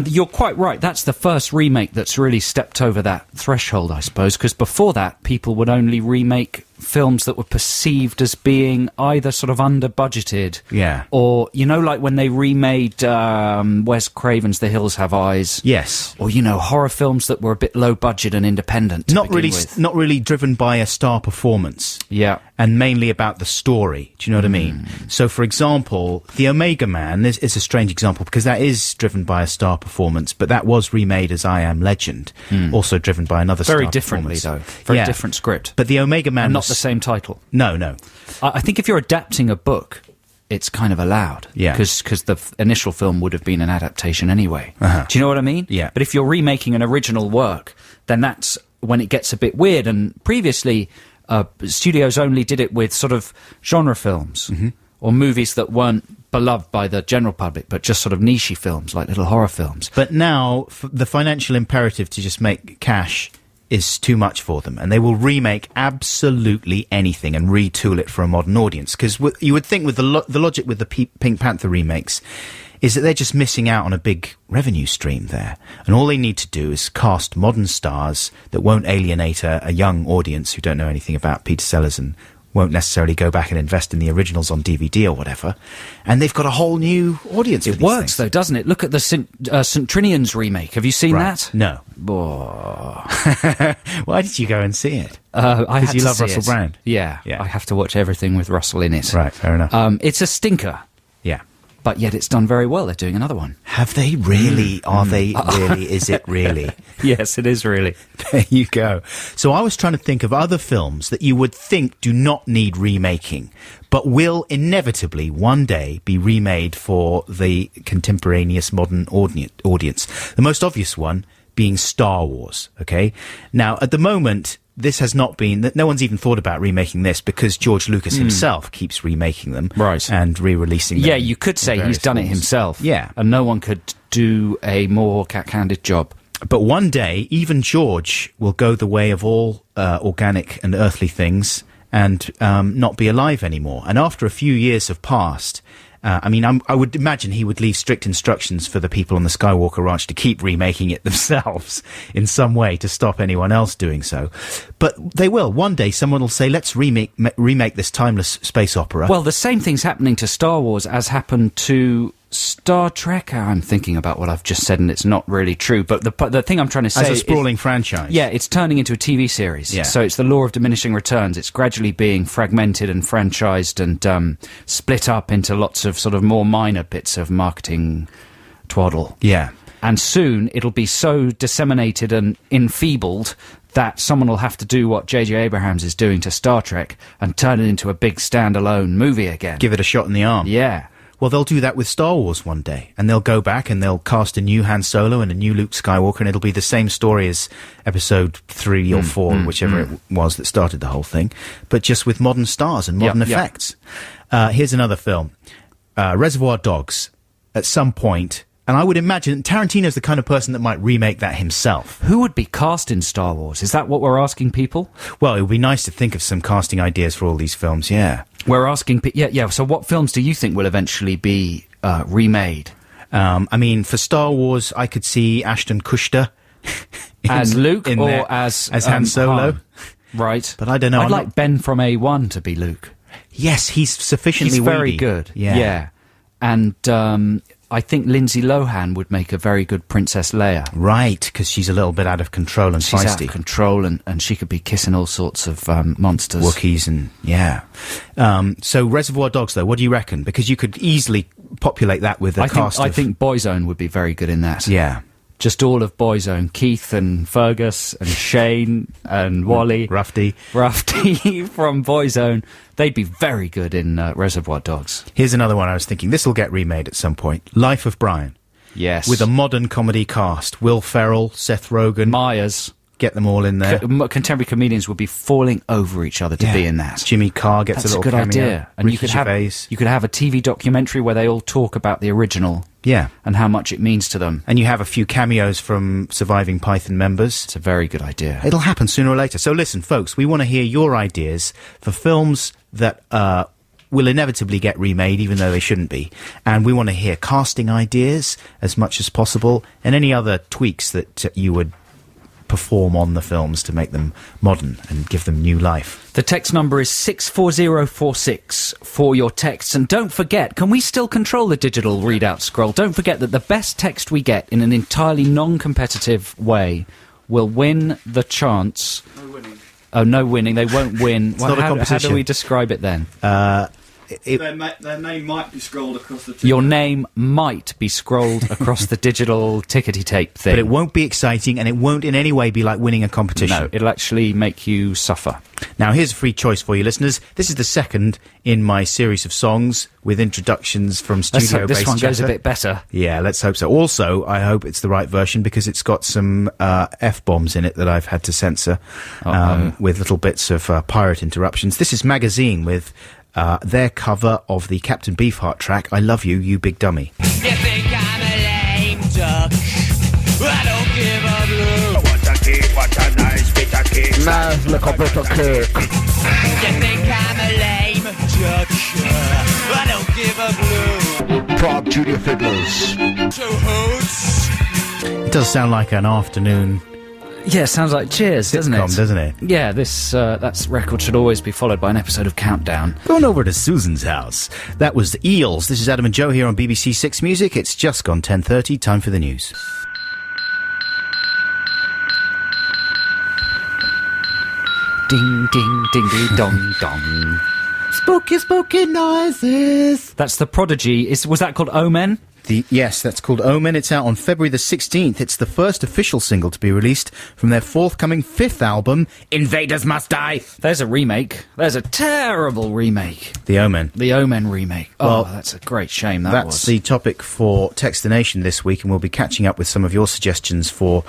You're quite right. That's the first remake that's really stepped over that threshold, I suppose, because before that, people would only remake films that were perceived as being either sort of under budgeted, Yeah. or like when they remade Wes Craven's The Hills Have Eyes, Yes. or horror films that were a bit low budget and independent. to Not begin really, with. not really driven by a star performance. Yeah. And mainly about the story. Do you know what I mean? So, for example, The Omega Man is a strange example because that is driven by a star performance, but that was remade as I Am Legend, also driven by another Very star differently, performance. though. Very Yeah. different script. But The Omega Man And not was- the same title. No, no. I think if you're adapting a book, it's kind of allowed. Yeah. Because the initial film would have been an adaptation anyway. Do you know what I mean? Yeah. But if you're remaking an original work, then that's when it gets a bit weird. And previously, studios only did it with sort of genre films or movies that weren't beloved by the general public, but just sort of niche films like little horror films. But now, the financial imperative to just make cash is too much for them, and they will remake absolutely anything and retool it for a modern audience. Because you would think with the logic with the Pink Panther remakes is that they're just missing out on a big revenue stream there. And all they need to do is cast modern stars that won't alienate a young audience who don't know anything about Peter Sellers and won't necessarily go back and invest in the originals on DVD or whatever. And they've got a whole new audience. It works, though, doesn't it? Look at the St. Trinian's remake. Have you seen that? No. Oh. Why did you go and see it? I had you to love see Russell it. Brand? Yeah, Yeah. I have to watch everything with Russell in it. Right, fair enough. It's a stinker, Yeah. but yet it's done very well. They're doing another one. Have they really? Are they really? Is it really? Yes, it is really. There you go. So I was trying to think of other films that you would think do not need remaking, but will inevitably one day be remade for the contemporaneous modern audience. The most obvious one being Star Wars, okay? Now, at the moment, this has not been... No one's even thought about remaking this because George Lucas himself keeps remaking them. Right. And re-releasing them. Yeah, you could in say he's various done it forms. himself. Yeah. And no one could do a more cack-handed job. But one day, even George will go the way of all organic and earthly things and not be alive anymore. And after a few years have passed, I would imagine he would leave strict instructions for the people on the Skywalker Ranch to keep remaking it themselves in some way to stop anyone else doing so. But they will. One day, someone will say, let's remake this timeless space opera. Well, the same thing's happening to Star Wars as happened to Star Trek. I'm thinking about what I've just said, and it's not really true. But the thing I'm trying to say as a is, sprawling franchise. yeah, it's turning into a TV series. Yeah. So it's the law of diminishing returns. It's gradually being fragmented and franchised and split up into lots of sort of more minor bits of marketing twaddle. Yeah. And soon it'll be so disseminated and enfeebled that someone will have to do what J.J. Abrams is doing to Star Trek and turn it into a big standalone movie again. Give it a shot in the arm. Yeah. Well, they'll do that with Star Wars one day, and they'll go back and they'll cast a new Han Solo and a new Luke Skywalker, and it'll be the same story as Episode 3 or 4, whichever it was that started the whole thing, but just with modern stars and modern effects. Here's another film, Reservoir Dogs. At some point, and I would imagine Tarantino's the kind of person that might remake that himself. Who would be cast in Star Wars? Is that what we're asking people? Well, it would be nice to think of some casting ideas for all these films, yeah. We're asking... Yeah. So what films do you think will eventually be remade? For Star Wars, I could see Ashton Kutcher As Luke in or there, as Han Solo. Han? Right. But I don't know. I'd I'm like not- Ben from A1 to be Luke. Yes, he's sufficiently He's very weedy. good. Yeah. And I think Lindsay Lohan would make a very good Princess Leia. Right, because she's a little bit out of control and She's out feisty. of control and she could be kissing all sorts of monsters. Wookiees and, yeah. So Reservoir Dogs, though, what do you reckon? Because you could easily populate that with a cast I of... think Boyzone would be very good in that. Yeah. Just all of Boyzone. Keith and Fergus and Shane and Wally. Rufty. Rufty from Boyzone. They'd be very good in Reservoir Dogs. Here's another one I was thinking. This will get remade at some point. Life of Brian. Yes. With a modern comedy cast. Will Ferrell, Seth Rogen. Myers. Get them all in there. Contemporary comedians would be falling over each other to be in that. Jimmy Carr gets That's a a little good cameo. idea. And Ricky you could Gervais. have a TV documentary where they all talk about the original. Yeah. And how much it means to them. And you have a few cameos from surviving Python members. It's a very good idea. It'll happen sooner or later. So listen, folks, we want to hear your ideas for films that will inevitably get remade, even though they shouldn't be. And we want to hear casting ideas as much as possible, and any other tweaks that you would perform on the films to make them modern and give them new life. The text number is 64046 for your texts. And don't forget, can we still control the digital readout scroll? Don't forget that the best text we get in an entirely non-competitive way will win the chance... No winning. Oh, no winning. They won't win. It's not a competition. How do we describe it then? Their name might be scrolled across the... Your name might be scrolled across the digital tickety tape thing. But it won't be exciting, and it won't in any way be like winning a competition. No, it'll actually make you suffer. Now, here's a free choice for you listeners. This is the second in my series of songs with introductions from studio bass. This one goes a bit better. Yeah, let's hope so. Also, I hope it's the right version because it's got some F-bombs in it that I've had to censor with little bits of pirate interruptions. This is Magazine with their cover of the Captain Beefheart track, I Love You, You Big Dummy. You think I'm a lame duck? I don't give a blue. What a cake, what a nice bit of cake. Nice little bit of cake. You think I'm a lame duck? I don't give a blue. Prague Junior Fiddlers. Two hoots. It does sound like an afternoon Yeah, sounds like Cheers, doesn't it? doesn't it? Yeah, this that record should always be followed by an episode of Countdown. Going over to Susan's house. That was the Eels. This is Adam and Joe here on BBC Six Music. It's just gone 10:30. Time for the news. Ding, ding, ding, ding, dong, dong. Spooky, spooky noises. That's The Prodigy. Was that called Omen? Yes, that's called Omen. It's out on February the 16th. It's the first official single to be released from their forthcoming fifth album, Invaders Must Die. There's a remake. There's a terrible remake. The Omen. The Omen remake. Well, that's a great shame, That's the topic for Text the Nation this week, and we'll be catching up with some of your suggestions for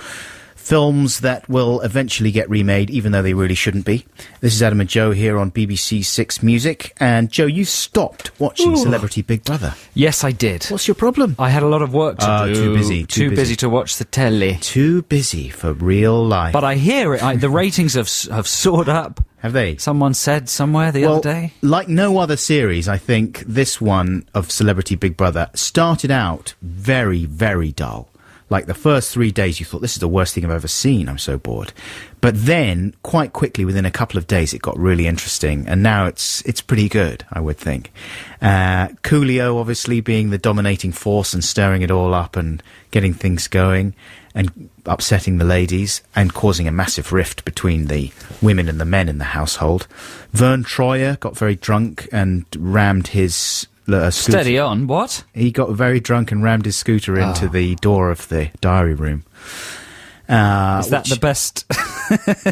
films that will eventually get remade, even though they really shouldn't be. This is Adam and Joe here on BBC Six Music. And Joe, you stopped watching Celebrity Big Brother. Yes, I did. What's your problem? I had a lot of work to do. Too busy. Too busy to watch the telly. Too busy for real life. But I hear it. The ratings have soared up. Have they? Someone said somewhere the other day. Like no other series, I think this one of Celebrity Big Brother started out very, very dull. Like the first 3 days you thought, this is the worst thing I've ever seen, I'm so bored. But then, quite quickly, within a couple of days, it got really interesting. And now it's pretty good, I would think. Coolio, obviously, being the dominating force and stirring it all up and getting things going and upsetting the ladies and causing a massive rift between the women and the men in the household. Vern Troyer got very drunk and rammed his... Steady on, what? He got very drunk and rammed his scooter into the door of the diary room. Is that the best?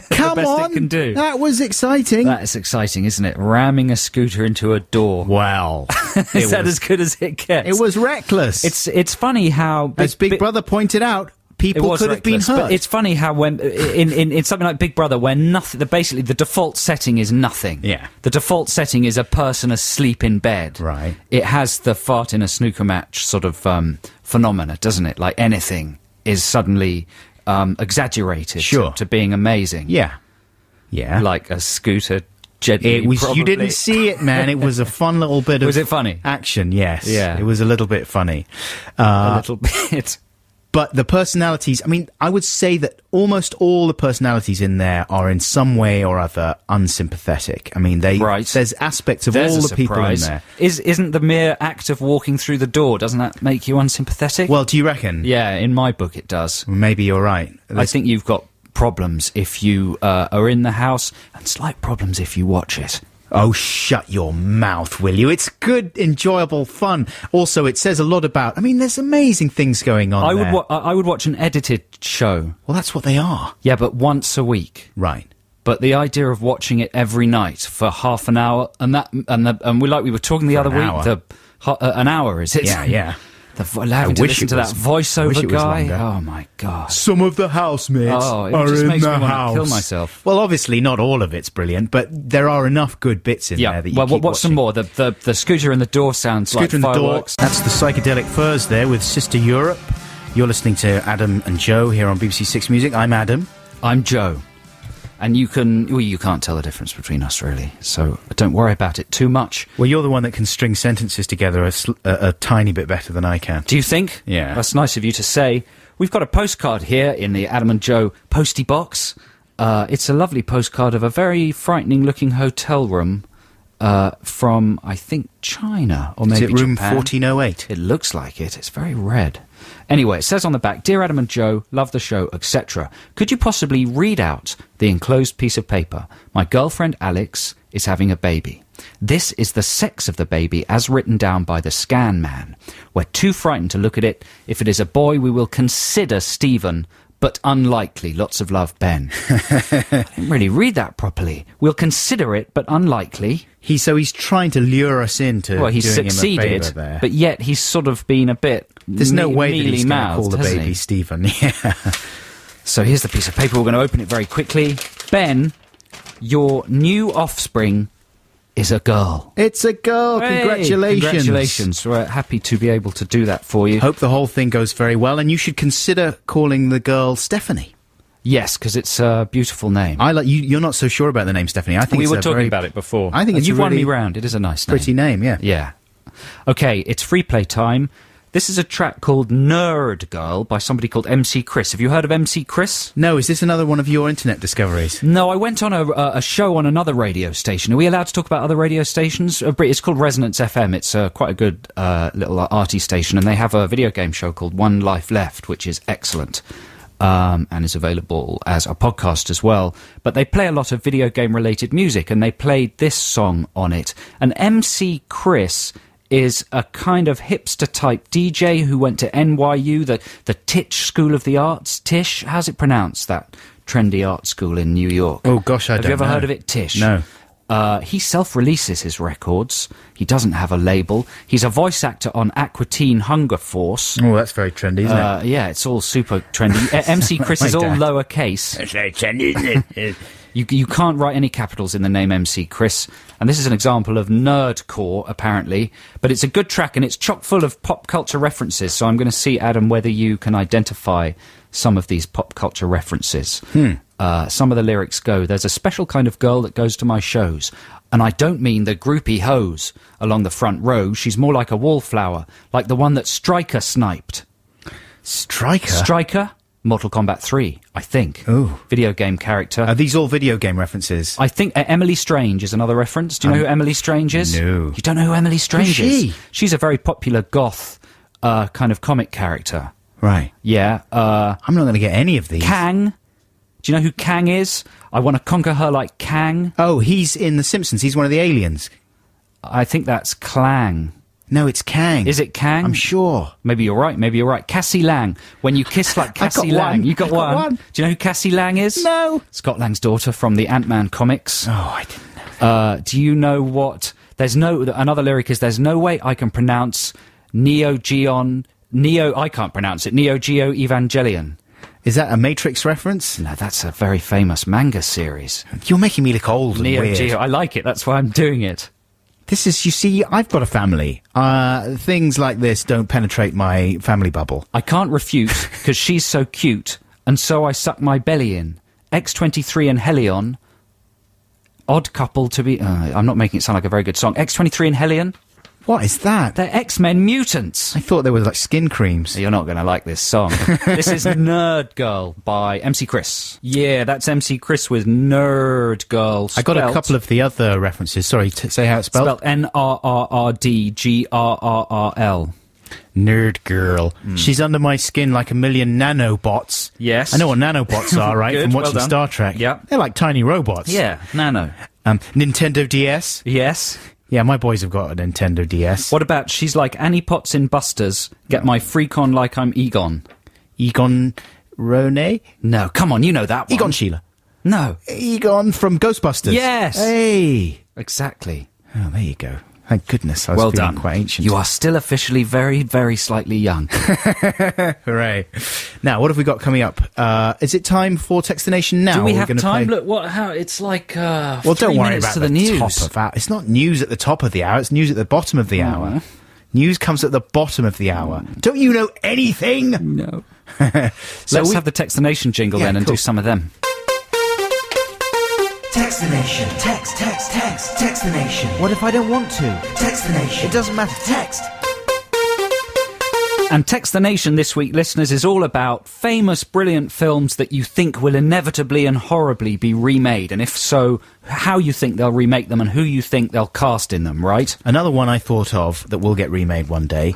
Come best on, it can do? That was exciting. That is exciting, isn't it? Ramming a scooter into a door. Well, is that as good as it gets? It was reckless. It's funny how, as Big Brother pointed out, people could have been hurt. But it's funny how when in something like Big Brother, where basically the default setting is nothing. Yeah. The default setting is a person asleep in bed. Right. It has the fart in a snooker match sort of phenomena, doesn't it? Like anything is suddenly exaggerated to being amazing. Yeah. Yeah. Like a scooter. Gently, you didn't see it, man. It was a fun little bit of... Was it funny? Action, yes. Yeah. It was a little bit funny. A little bit. But the personalities, I mean, I would say that almost all the personalities in there are in some way or other unsympathetic. I mean, there's aspects of all the people in there. Isn't the mere act of walking through the door, doesn't that make you unsympathetic? Well, do you reckon? Yeah, in my book it does. Maybe you're right. I think you've got problems if you are in the house, and slight problems if you watch it. Oh, shut your mouth, will you? It's good, enjoyable fun. Also, it says a lot about... I mean, there's amazing things going on there. I would watch an edited show. Well, that's what they are. Yeah, but once a week. Right. But the idea of watching it every night for half an hour, and we were talking the other week, an hour, is it? Yeah, yeah. Having to listen to that voiceover guy. Oh my god! Some of the housemates it are just in makes the me want house. to kill myself. Well, obviously not all of it's brilliant, but there are enough good bits in there that you keep what's watching. some more? The scooter in the door sounds like fireworks. That's the Psychedelic Furs there with Sister Europe. You're listening to Adam and Joe here on BBC Six Music. I'm Adam. I'm Joe. And you can't tell the difference between us, really. So don't worry about it too much. Well, you're the one that can string sentences together a tiny bit better than I can. Do you think? Yeah. That's nice of you to say. We've got a postcard here in the Adam and Joe postie box. It's a lovely postcard of a very frightening-looking hotel room from, I think, China or maybe Is it room Japan. 1408? It looks like it. It's very red. Anyway, it says on the back, "Dear Adam and Joe, love the show, etc. Could you possibly read out the enclosed piece of paper? My girlfriend Alex is having a baby. This is the sex of the baby as written down by the scan man. We're too frightened to look at it. If it is a boy, we will consider Stephen, but unlikely. Lots of love, Ben." I didn't really read that properly. We'll consider it, but unlikely. So he's trying to lure us into Well, he's doing him a succeeded, favour there. but yet he's sort of been a bit There's no way that he's going to mealy-mouthed, call the hasn't baby he? Stephen. Yeah. So here's the piece of paper. We're going to open it very quickly. Ben, your new offspring is a girl. It's a girl. Hey, Congratulations. Congratulations. We're happy to be able to do that for you. Hope the whole thing goes very well, and you should consider calling the girl Stephanie. Yes, because it's a beautiful name. I like you. You're not so sure about the name Stephanie. I think We it's were a talking very about it before. I think it's You've a won me really round. It is a nice name. pretty name. Yeah. Yeah. Okay, it's free play time. This is a track called Nerd Girl by somebody called MC Chris. Have you heard of MC Chris? No, is this another one of your internet discoveries? No, I went on a show on another radio station. Are we allowed to talk about other radio stations? It's called Resonance FM. It's quite a good little arty station, and they have a video game show called One Life Left, which is excellent. And is available as a podcast as well. But they play a lot of video game related music, and they played this song on it. And MC Chris is a kind of hipster type DJ who went to NYU, the Tisch School of the Arts. Tisch, how's it pronounced, that trendy art school in New York? Oh gosh, Have you ever heard of it, Tisch? No. He self-releases his records. He doesn't have a label. He's a voice actor on Aqua Teen Hunger Force. Oh, that's very trendy, isn't it? Yeah, it's all super trendy. MC Chris My is all dad. lowercase. That's very trendy, isn't it? You can't write any capitals in the name MC Chris. And this is an example of nerdcore, apparently. But it's a good track, and it's chock full of pop culture references. So I'm going to see, Adam, whether you can identify some of these pop culture references. Some of the lyrics go, "There's a special kind of girl that goes to my shows. And I don't mean the groupie hose along the front row. She's more like a wallflower, like the one that Stryker sniped." Striker? Stryker? Mortal Kombat 3, I think. Ooh. Video game character. Are these all video game references? I think Emily Strange is another reference. Do you know who Emily Strange is? no. You don't know who Emily Strange Who's she? is? She's a very popular goth kind of comic character. Right. Yeah. I'm not going to get any of these. Kang. Do you know who Kang is? I want to conquer her like Kang. Oh, he's in The Simpsons. He's one of the aliens. I think that's Clang. No, it's Kang. Is it Kang? I'm sure. Maybe you're right. Maybe you're right. Cassie Lang. When you kiss like I've got Cassie Lang. one. You got I've got one. one. Do you know who Cassie Lang is? No. Scott Lang's daughter from the Ant-Man comics. Oh, I didn't know. Do you know what? Another lyric is, "There's no way I can pronounce I can't pronounce it. Neo Geo Evangelion." Is that a Matrix reference? No, that's a very famous manga series. You're making me look old and Neo weird. Geo. I like it. That's why I'm doing it. This is, you see, I've got a family. Things like this don't penetrate my family bubble. I can't refute because she's so cute, and so I suck my belly in. X23 and Helion. Odd couple to be... I'm not making it sound like a very good song. X23 and Helion. What is that? They're X-Men mutants. I thought they were like skin creams. You're not going to like this song. This is Nerd Girl by MC Chris. Yeah, that's MC Chris with Nerd Girl. I got a couple of the other references. Sorry, say how it's spelled. Spelled NRRRDGRRRL. Nerd girl. She's under my skin like a million nanobots. Yes. I know what nanobots are, right? Good, From well watching done. Star Trek. Yep. They're like tiny robots. Yeah, Nano. Nintendo DS. Yes. Yeah, my boys have got a Nintendo DS. What about she's like Annie Potts in Busters, get my freak on like I'm Egon? Egon Rone? No, come on, you know that one. Egon Sheila. No. Egon from Ghostbusters. Yes. Hey. Exactly. Oh, there you go. Thank goodness. I was Well feeling done. quite ancient. You are still officially very, very slightly young. Hooray. Now, what have we got coming up? Is it time for Textination now? Do we Or have we're gonna time? play- Look, what? How? It's like Well, 3 don't worry minutes about to the the news. top of that. It's not news at the top of the hour. It's news at the bottom of the hour. News comes at the bottom of the hour. Don't you know anything? No. Let's have the Textination jingle Yeah, then and cool. do some of them. Text the nation. Text the nation. What if I don't want to? Text the nation. It doesn't matter. Text. And Text the Nation this week, listeners, is all about famous, brilliant films that you think will inevitably and horribly be remade. And if so, how you think they'll remake them and who you think they'll cast in them, right? Another one I thought of that will get remade one day,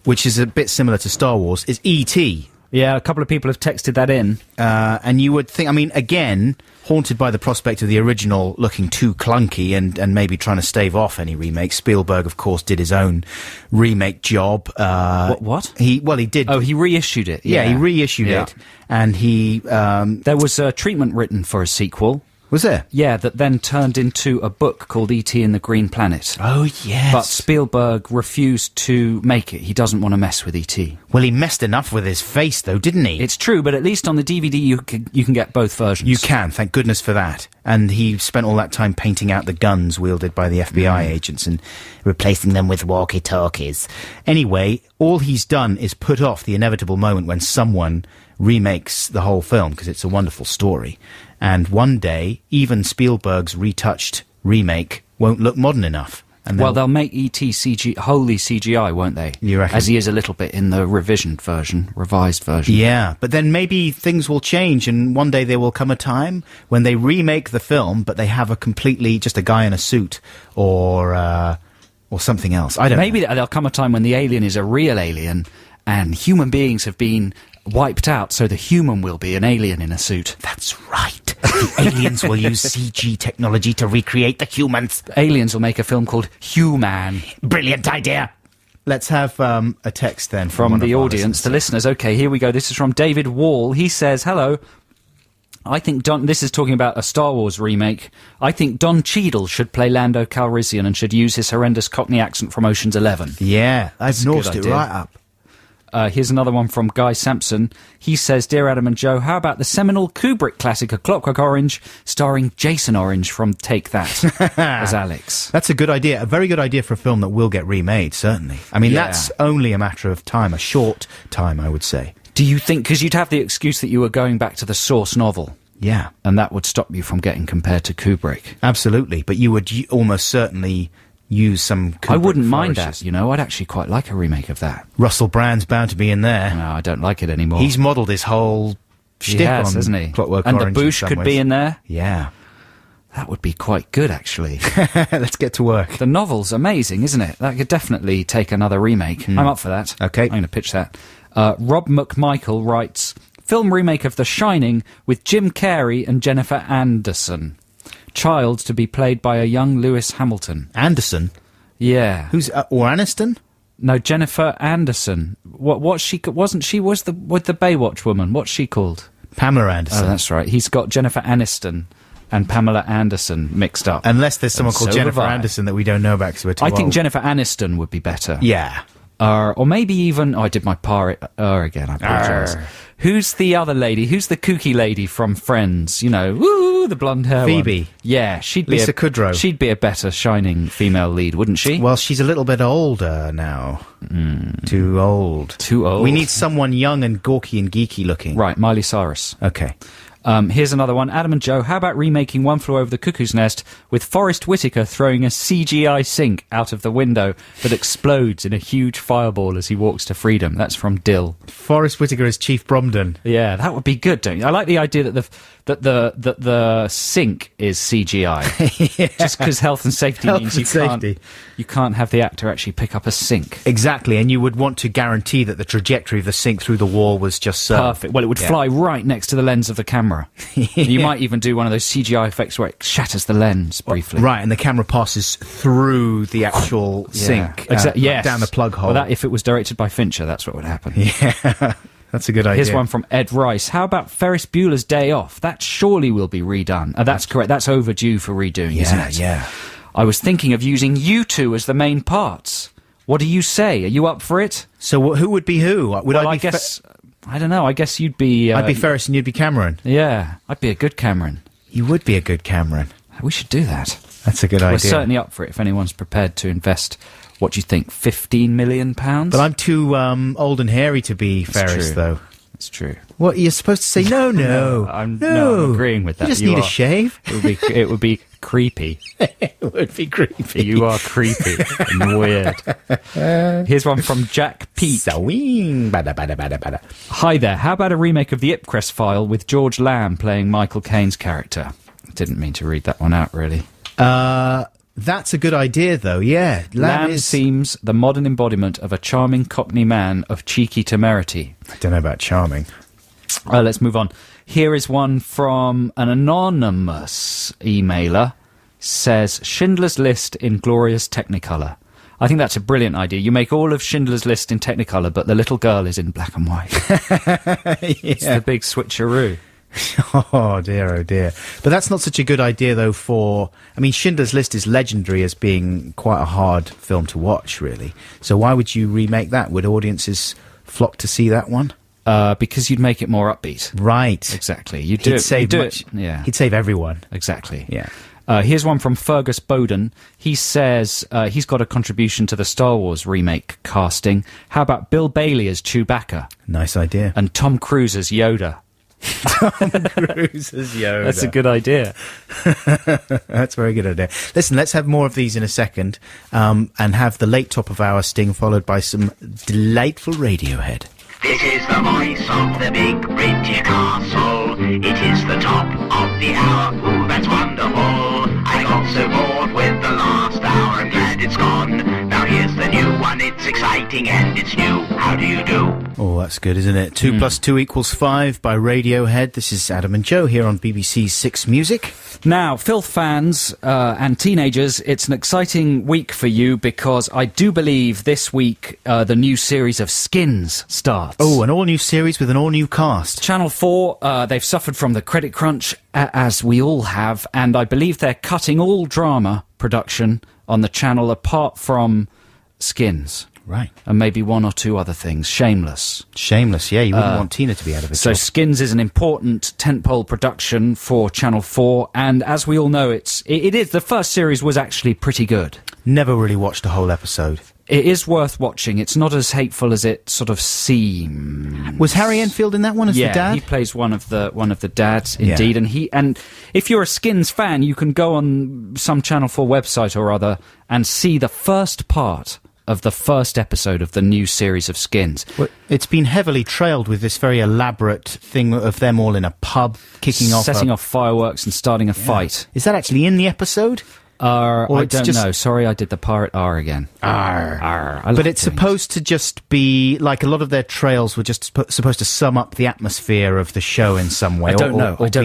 which is a bit similar to Star Wars, is E.T. Yeah, a couple of people have texted that in. And you would think, I mean, again, haunted by the prospect of the original looking too clunky and maybe trying to stave off any remake. Spielberg, of course, did his own remake job. What? He did. Oh, he reissued it. Yeah, he reissued it. And he... there was a treatment written for a sequel. Was there? Yeah, that then turned into a book called E.T. and the Green Planet. Oh, yes. But Spielberg refused to make it. He doesn't want to mess with E.T. Well, he messed enough with his face, though, didn't he? It's true, but at least on the DVD you can get both versions. You can, thank goodness for that. And he spent all that time painting out the guns wielded by the FBI agents and replacing them with walkie-talkies. Anyway, all he's done is put off the inevitable moment when someone remakes the whole film, because it's a wonderful story. And one day, even Spielberg's retouched remake won't look modern enough. And they'll make E.T. wholly CGI, won't they? You reckon? As he is a little bit in the revised version. Yeah, but then maybe things will change, and one day there will come a time when they remake the film, but they have just a guy in a suit, or something else. I don't know. Maybe there'll come a time when the alien is a real alien, and human beings have been wiped out, so the human will be an alien in a suit. That's right. The aliens will use CG technology to recreate the humans. Aliens will make a film called Human. Brilliant idea. Let's have a text then from the audience, the listeners. Okay, here we go. This is from David Wall. He says, hello. I think this is talking about a Star Wars remake. I think Don Cheadle should play Lando Calrissian and should use his horrendous Cockney accent from Ocean's 11. Yeah, I've norsed it right up. Here's another one from Guy Sampson. He says, Dear Adam and Joe, how about the seminal Kubrick classic A Clockwork Orange, starring Jason Orange from Take That as Alex? That's a good idea. A very good idea for a film that will get remade, certainly. I mean, that's only a matter of time, a short time, I would say. Do you think, because you'd have the excuse that you were going back to the source novel. Yeah. And that would stop you from getting compared to Kubrick. Absolutely. But you would almost certainly use some Kubrick I wouldn't mind flourishes. that, you know. I'd actually quite like a remake of that. Russell Brand's bound to be in there. No, I don't like it anymore. He's modelled his whole shtick on hasn't he? Clockwork and Orange. the Bush could be in there. Yeah. That would be quite good, actually. Let's get to work. The novel's amazing, isn't it? That could definitely take another remake. I'm up for that. Okay. I'm going to pitch that. Rob McMichael writes, film remake of The Shining with Jim Carrey and Jennifer Anderson. Child to be played by a young Lewis Hamilton. Anderson? Yeah. Who's or Aniston? No, Jennifer Anderson. What she wasn't she was the with the Baywatch woman? What's she called? Pamela Anderson. Oh, that's right. He's got Jennifer Aniston and Pamela Anderson mixed up. Unless there's someone called Jennifer Anderson that we don't know about because we're too I think old. Jennifer Aniston would be better. Yeah. Or maybe even... Oh, I did my again, I apologise. Who's the other lady? Who's the kooky lady from Friends? You know, woo, the blonde hair Phoebe. one. Yeah, she'd be Lisa Kudrow. She'd be a better Shining female lead, wouldn't she? Well, she's a little bit older now. Too old. Too old. We need someone young and gawky and geeky looking. Right, Miley Cyrus. Okay. Here's another one. Adam and Joe, how about remaking One Flew Over the Cuckoo's Nest with Forrest Whitaker throwing a CGI sink out of the window that explodes in a huge fireball as he walks to freedom? That's from Dill. Forrest Whitaker is Chief Bromden. Yeah, that would be good, don't you? I like the idea that the sink is CGI. Yeah. Just because health and safety means you can't have the actor actually pick up a sink. Exactly, and you would want to guarantee that the trajectory of the sink through the wall was just so perfect. Well, it would fly right next to the lens of the camera. You might even do one of those CGI effects where it shatters the lens briefly. Right, and the camera passes through the actual sink, yes. down the plug hole. Well, if it was directed by Fincher, that's what would happen. Yeah, that's a good idea. Here's one from Ed Rice. How about Ferris Bueller's Day Off? That surely will be redone. That's correct. That's overdue for redoing, isn't it? Yeah. I was thinking of using you two as the main parts. What do you say? Are you up for it? So who would be who? I guess... I don't know. I guess you'd be... I'd be Ferris and you'd be Cameron. Yeah, I'd be a good Cameron. You would be a good Cameron. We should do that. That's a good idea. We're certainly up for it if anyone's prepared to invest, what do you think, £15 million? But I'm too old and hairy to be Ferris, though. That's true. What, you're supposed to say no. I'm agreeing with that. You just need a shave. It would be creepy. It would be creepy. You are creepy and weird. Here's one from Jack Pete. Bada. Hi there. How about a remake of the Ipcress File with George Lamb playing Michael Caine's character? Didn't mean to read that one out, really. That's a good idea, though, yeah. Lamb seems the modern embodiment of a charming Cockney man of cheeky temerity. I don't know about charming. Let's move on. Here is one from an anonymous emailer. Says, Schindler's List in glorious Technicolor. I think that's a brilliant idea. You make all of Schindler's List in Technicolor, but the little girl is in black and white. It's the big switcheroo. Oh dear. But that's not such a good idea, though, Schindler's List is legendary as being quite a hard film to watch, really. So why would you remake that? Would audiences flock to see that one? Because you'd make it more upbeat. Right. Exactly. He'd save everyone. Exactly. Yeah. Here's one from Fergus Bowden. He says he's got a contribution to the Star Wars remake casting. How about Bill Bailey as Chewbacca? Nice idea. And Tom Cruise as Yoda. Tom Cruise as Yoda. That's a good idea. That's a very good idea. Listen, let's have more of these in a second, and have the late top of our sting followed by some delightful Radiohead. This is the voice of the big British castle. It is the top of the hour. Ooh, that's wonderful. I got so bored with the last hour. I'm glad it's gone. Now here's the new one. It's exciting and it's new. How do you do? Oh, that's good, isn't it? 2 + 2 = 5 by Radiohead. This is Adam and Joe here on BBC Six Music. Now, filth fans and teenagers, it's an exciting week for you because I do believe this week the new series of Skins starts. Oh, an all-new series with an all-new cast. Channel 4, they've suffered from the credit crunch, as we all have, and I believe they're cutting all drama production on the channel apart from Skins. Right. And maybe one or two other things. Shameless, yeah. You wouldn't want Tina to be out of it. So Skins is an important tentpole production for Channel 4, and as we all know, it is. The first series was actually pretty good. Never really watched a whole episode. It is worth watching. It's not as hateful as it sort of seems. Was Harry Enfield in that one as the dad? Yeah, he plays one of the dads, indeed. Yeah. And if you're a Skins fan, you can go on some Channel 4 website or other and see the first part of the first episode of the new series of Skins. Well, it's been heavily trailed with this very elaborate thing of them all in a pub, setting off fireworks and starting a fight. Is that actually in the episode? I don't know. Sorry, I did the pirate R again. R. But it's supposed to just be like a lot of their trails were just supposed to sum up the atmosphere of the show in some way. I don't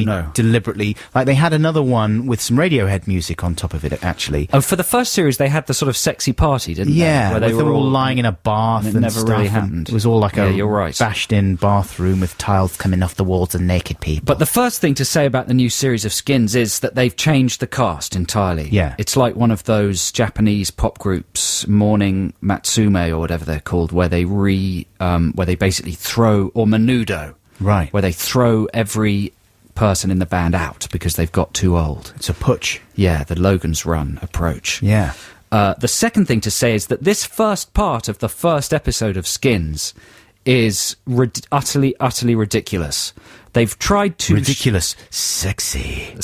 know. Deliberately. Like they had another one with some Radiohead music on top of it, actually. Oh, for the first series, they had the sort of sexy party, didn't they? Yeah, where they were all lying in a bath and never stuff, really happened. It was all like you're right. bashed-in bathroom with tiles coming off the walls and naked people. But the first thing to say about the new series of Skins is that they've changed the cast entirely. Yeah. It's like one of those Japanese pop groups, Morning Matsume or whatever they're called, where they basically throw, or Menudo, right, where they throw every person in the band out because they've got too old. It's a putsch. Yeah, the Logan's Run approach. Yeah. The second thing to say is that this first part of the first episode of Skins is utterly ridiculous. They've tried to... Ridiculous. Sexy.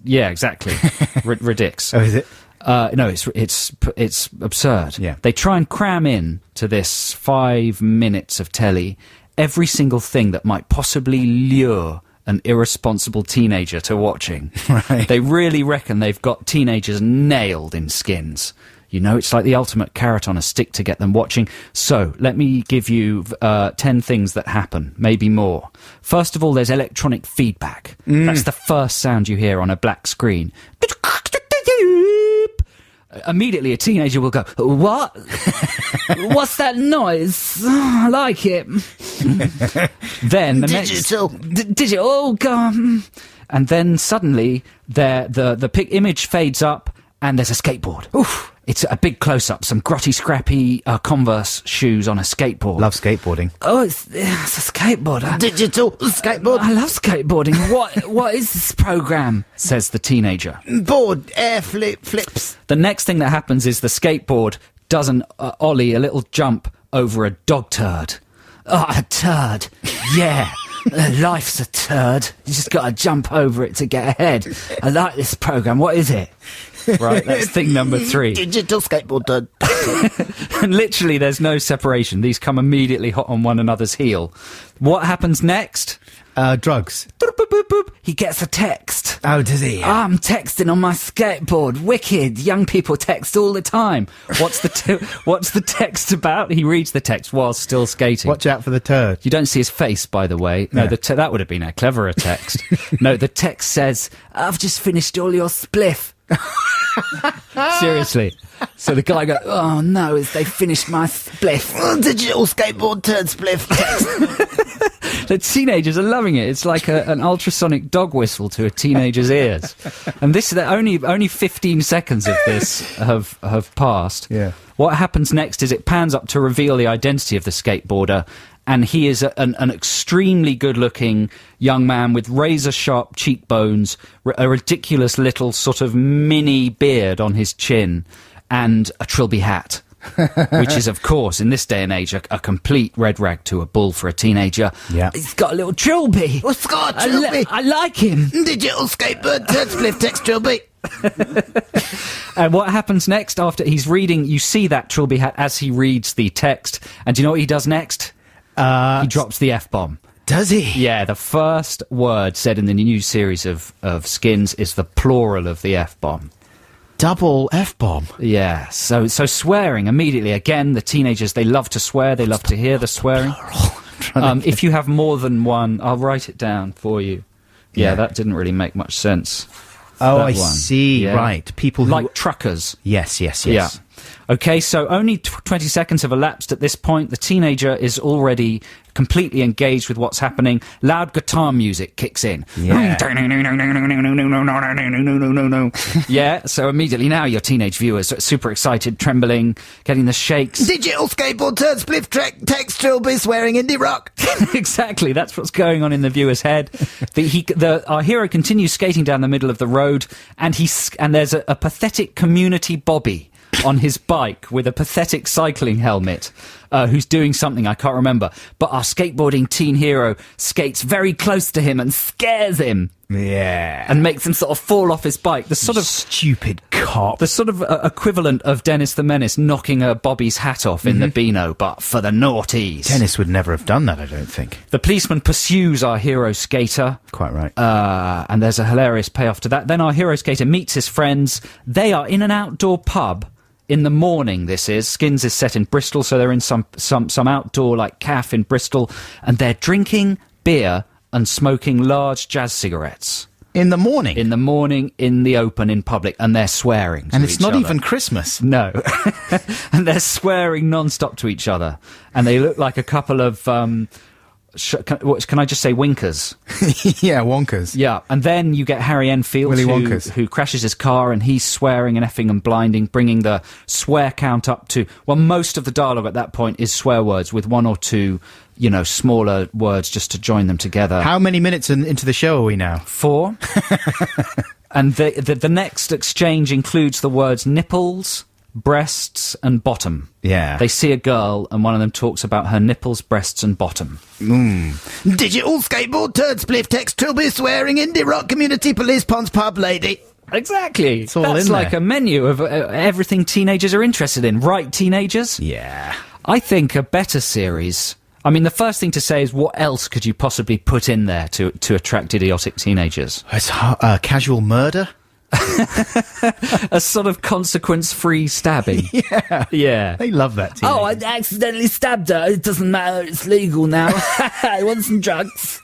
Yeah, exactly. Ridix. Oh, is it? No, it's absurd. Yeah. They try and cram in to this 5 minutes of telly every single thing that might possibly lure an irresponsible teenager to watching. Right. They really reckon they've got teenagers nailed in Skins. You know, it's like the ultimate carrot on a stick to get them watching. So, let me give you 10 things that happen, maybe more. First of all, there's electronic feedback. That's the first sound you hear on a black screen. Immediately, a teenager will go, "What? What's that noise? Oh, I like it." Then the digital. Digital. Oh god! And then suddenly, the image fades up, and there's a skateboard. Oof! It's a big close-up, some grotty, scrappy Converse shoes on a skateboard. Love skateboarding. Oh, it's a skateboard. Digital skateboard. I love skateboarding. What is this program? Says the teenager. Board, air flips. The next thing that happens is the skateboard does an ollie, a little jump over a dog turd. Oh, a turd. Yeah. Life's a turd. You just got to jump over it to get ahead. I like this program. What is it? Right, that's thing number 3. Digital skateboard turd. And literally, there's no separation. These come immediately hot on one another's heel. What happens next? Drugs. Boop, boop, boop, boop. He gets a text. Oh, does he? I'm texting on my skateboard. Wicked. Young people text all the time. What's the text about? He reads the text while still skating. Watch out for the turd. You don't see his face, by the way. No, Yeah. that would have been a cleverer text. No, the text says, I've just finished all your spliff. Seriously. So the guy goes, oh no, they finished my spliff. Digital skateboard turd spliff text. The teenagers are loving it. It's like an ultrasonic dog whistle to a teenager's ears. And this, only 15 seconds of this have passed. Yeah. What happens next is it pans up to reveal the identity of the skateboarder, and he is an extremely good-looking young man with razor-sharp cheekbones, a ridiculous little sort of mini beard on his chin, and a trilby hat. Which is, of course, in this day and age, a complete red rag to a bull for a teenager. Yeah. He's got a little trilby. What's got a trilby? I like him. Digital skateboard turd spliff text trilby. And what happens next after he's reading, you see that trilby hat as he reads the text. And do you know what he does next? He drops the F-bomb. Does he? Yeah, the first word said in the new series of Skins is the plural of the F-bomb. Double F-bomb. Yeah, so swearing immediately. Again, the teenagers, they love to swear. They love to hear the swearing. If you have more than one, I'll write it down for you. Yeah, that didn't really make much sense. Oh, that I one. see. Yeah. Right. People who... Like truckers. Yes. Yeah. Okay, so only 20 seconds have elapsed at this point. The teenager is already completely engaged with what's happening. Loud guitar music kicks in. Yeah. Yeah, so immediately now your teenage viewers are super excited, trembling, getting the shakes. Digital skateboard turd spliff text trilby swearing indie rock. Exactly, that's what's going on in the viewer's head. Our hero continues skating down the middle of the road, and there's a pathetic community Bobby on his bike with a pathetic cycling helmet, who's doing something I can't remember. But our skateboarding teen hero skates very close to him and scares him. Yeah. And makes him sort of fall off his bike. The sort of stupid cop. The sort of equivalent of Dennis the Menace knocking Bobby's hat off in the Beano, but for the naughties. Dennis would never have done that, I don't think. The policeman pursues our hero skater. Quite right. And there's a hilarious payoff to that. Then our hero skater meets his friends. They are in an outdoor pub. In the morning, this is. Skins is set in Bristol, so they're in some outdoor, like, cafe in Bristol, and they're drinking beer and smoking large jazz cigarettes. In the morning? In the morning, in the open, in public, and they're swearing to And it's each not other. even Christmas. No. And they're swearing non-stop to each other. And they look like a couple of... can I just say winkers? Yeah, wonkers. Yeah, and then you get Harry Enfield, Willy Wonkers. who crashes his car, and he's swearing and effing and blinding, bringing the swear count up to... Well, most of the dialogue at that point is swear words with one or two, smaller words just to join them together. How many minutes into the show are we now? 4. And the next exchange includes the words nipples, breasts, and bottom. Yeah. They see a girl, and one of them talks about her nipples, breasts, and bottom. Digital skateboard turd spliff text trilby swearing indie rock community police ponds pub lady. Exactly. It's all That's in like there. a menu of everything teenagers are interested in. Right, teenagers? Yeah. I think a better series... I mean, the first thing to say is what else could you possibly put in there to attract idiotic teenagers? It's casual murder? A sort of consequence-free stabbing. Yeah. Yeah. They love that teenager. Oh, I accidentally stabbed her. It doesn't matter. It's legal now. I want some drugs.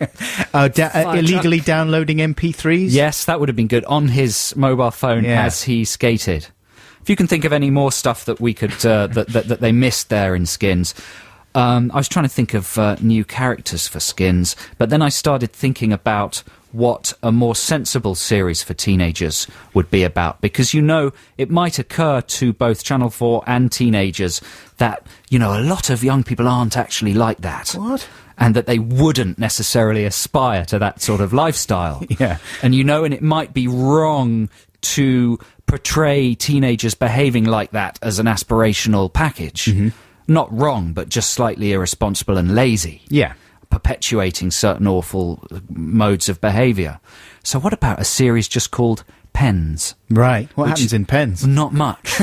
Illegally downloading MP3s? Yes, that would have been good. On his mobile phone Yeah. as he skated. If you can think of any more stuff that we could that they missed there in Skins. I was trying to think of new characters for Skins, but then I started thinking about what a more sensible series for teenagers would be about, because it might occur to both Channel 4 and teenagers that a lot of young people aren't actually like that. What? And that they wouldn't necessarily aspire to that sort of lifestyle. Yeah. And and it might be wrong to portray teenagers behaving like that as an aspirational package. Not wrong, but just slightly irresponsible and lazy. Yeah. perpetuating certain awful modes of behaviour. So what about a series just called Pens? Right. What Which- happens in Pens? Not much.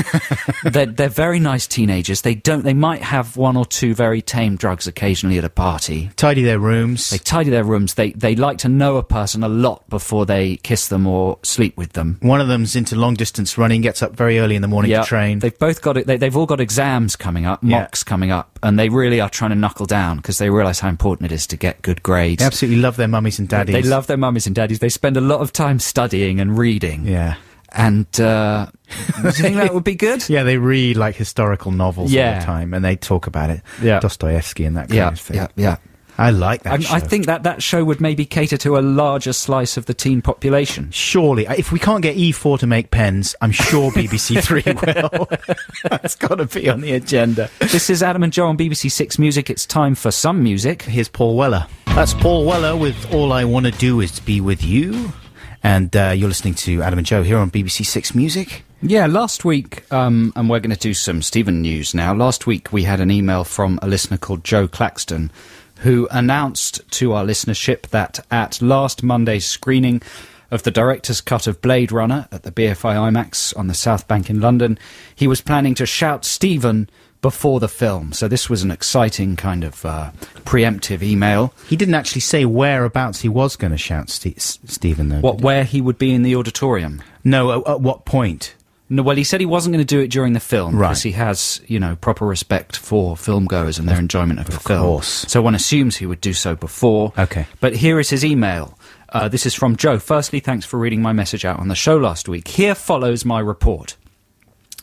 They're very nice teenagers. They might have one or two very tame drugs occasionally at a party. Tidy their rooms. They tidy their rooms. They like to know a person a lot before they kiss them or sleep with them. One of them's into long distance running, gets up very early in the morning Yeah, to train. They've both got it. They've all got exams coming up, Yeah. mocks coming up, and they really are trying to knuckle down because they realise how important it is to get good grades. They absolutely love their mummies and daddies. They love their mummies and daddies. They spend a lot of time studying and reading. Yeah. And do you think that would be good? Yeah, they read like historical novels all Yeah. the time, and they talk about it. Yeah. Dostoevsky and that kind of thing. Yeah. I like that show. I think that show would maybe cater to a larger slice of the teen population. Surely, if we can't get E4 to make Pens, I'm sure BBC Three will. That's got to be on the agenda. This is Adam and Joe on BBC Six Music. It's time for some music. Here's Paul Weller. That's Paul Weller with All I Want to Do Is Be With You. And you're listening to Adam and Joe here on BBC Six Music. Yeah, last week, and we're going to do some Stephen news now. Last week we had an email from a listener called Joe Claxton, who announced to our listenership that at last Monday's screening of the director's cut of Blade Runner at the BFI IMAX on the South Bank in London, he was planning to shout Stephen before the film. So this was an exciting kind of preemptive email. He didn't actually say whereabouts he was going to shout Stephen, though. Where he would be in the auditorium? No, at what point? No, well, he said he wasn't going to do it during the film Right. because he has, proper respect for filmgoers and their enjoyment of the film. course. So one assumes he would do so before. Okay. But here is his email. This is from Joe. Firstly, thanks for reading my message out on the show last week. Here follows my report.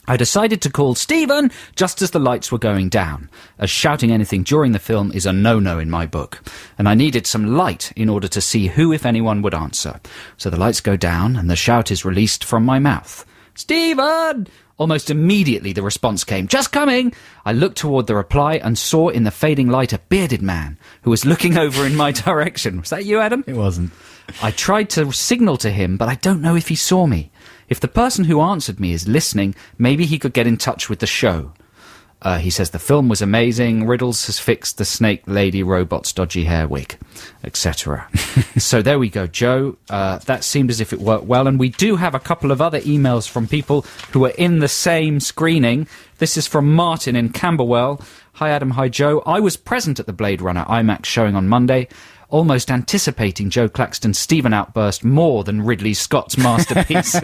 I decided to call Stephen just as the lights were going down, as shouting anything during the film is a no-no in my book, and I needed some light in order to see who, if anyone, would answer. So the lights go down, and the shout is released from my mouth. Stephen! Almost immediately the response came, just coming! I looked toward the reply and saw in the fading light a bearded man who was looking over in my direction. Was that you, Adam? It wasn't. I tried to signal to him, but I don't know if he saw me. If the person who answered me is listening, maybe he could get in touch with the show. He says the film was amazing. Riddles has fixed the snake lady robot's dodgy hair wig, etc. So there we go, Joe. That seemed as if it worked well. And we do have a couple of other emails from people who were in the same screening. This is from Martin in Camberwell. Hi, Adam. Hi, Joe. I was present at the Blade Runner IMAX showing on Monday, almost anticipating Joe Claxton's Stephen outburst more than Ridley Scott's masterpiece.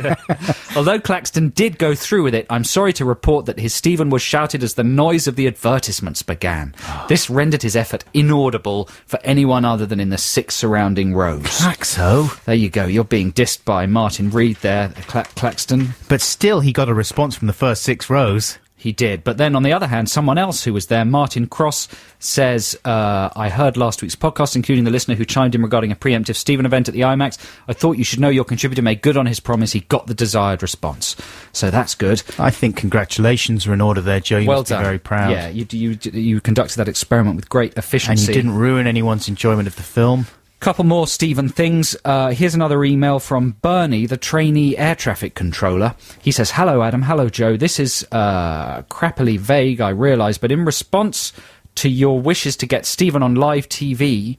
Although Claxton did go through with it, I'm sorry to report that his Stephen was shouted as the noise of the advertisements began. This rendered his effort inaudible for anyone other than in the 6 surrounding rows. Claxo. There you go. You're being dissed by Martin Reed there, Claxton. But still, he got a response from the first 6 rows. He did. But then, on the other hand, someone else who was there, Martin Cross, says, I heard last week's podcast, including the listener who chimed in regarding a preemptive Stephen event at the IMAX. I thought you should know your contributor made good on his promise. He got the desired response. So that's good. I think congratulations are in order there, Joe. You Well must be done. very proud. Yeah, you conducted that experiment with great And efficiency. you didn't ruin anyone's enjoyment of the film. Couple more Stephen things. Here's another email from Bernie, the trainee air traffic controller. He says, hello, Adam. Hello, Joe. This is crappily vague, I realise, but in response to your wishes to get Stephen on live TV...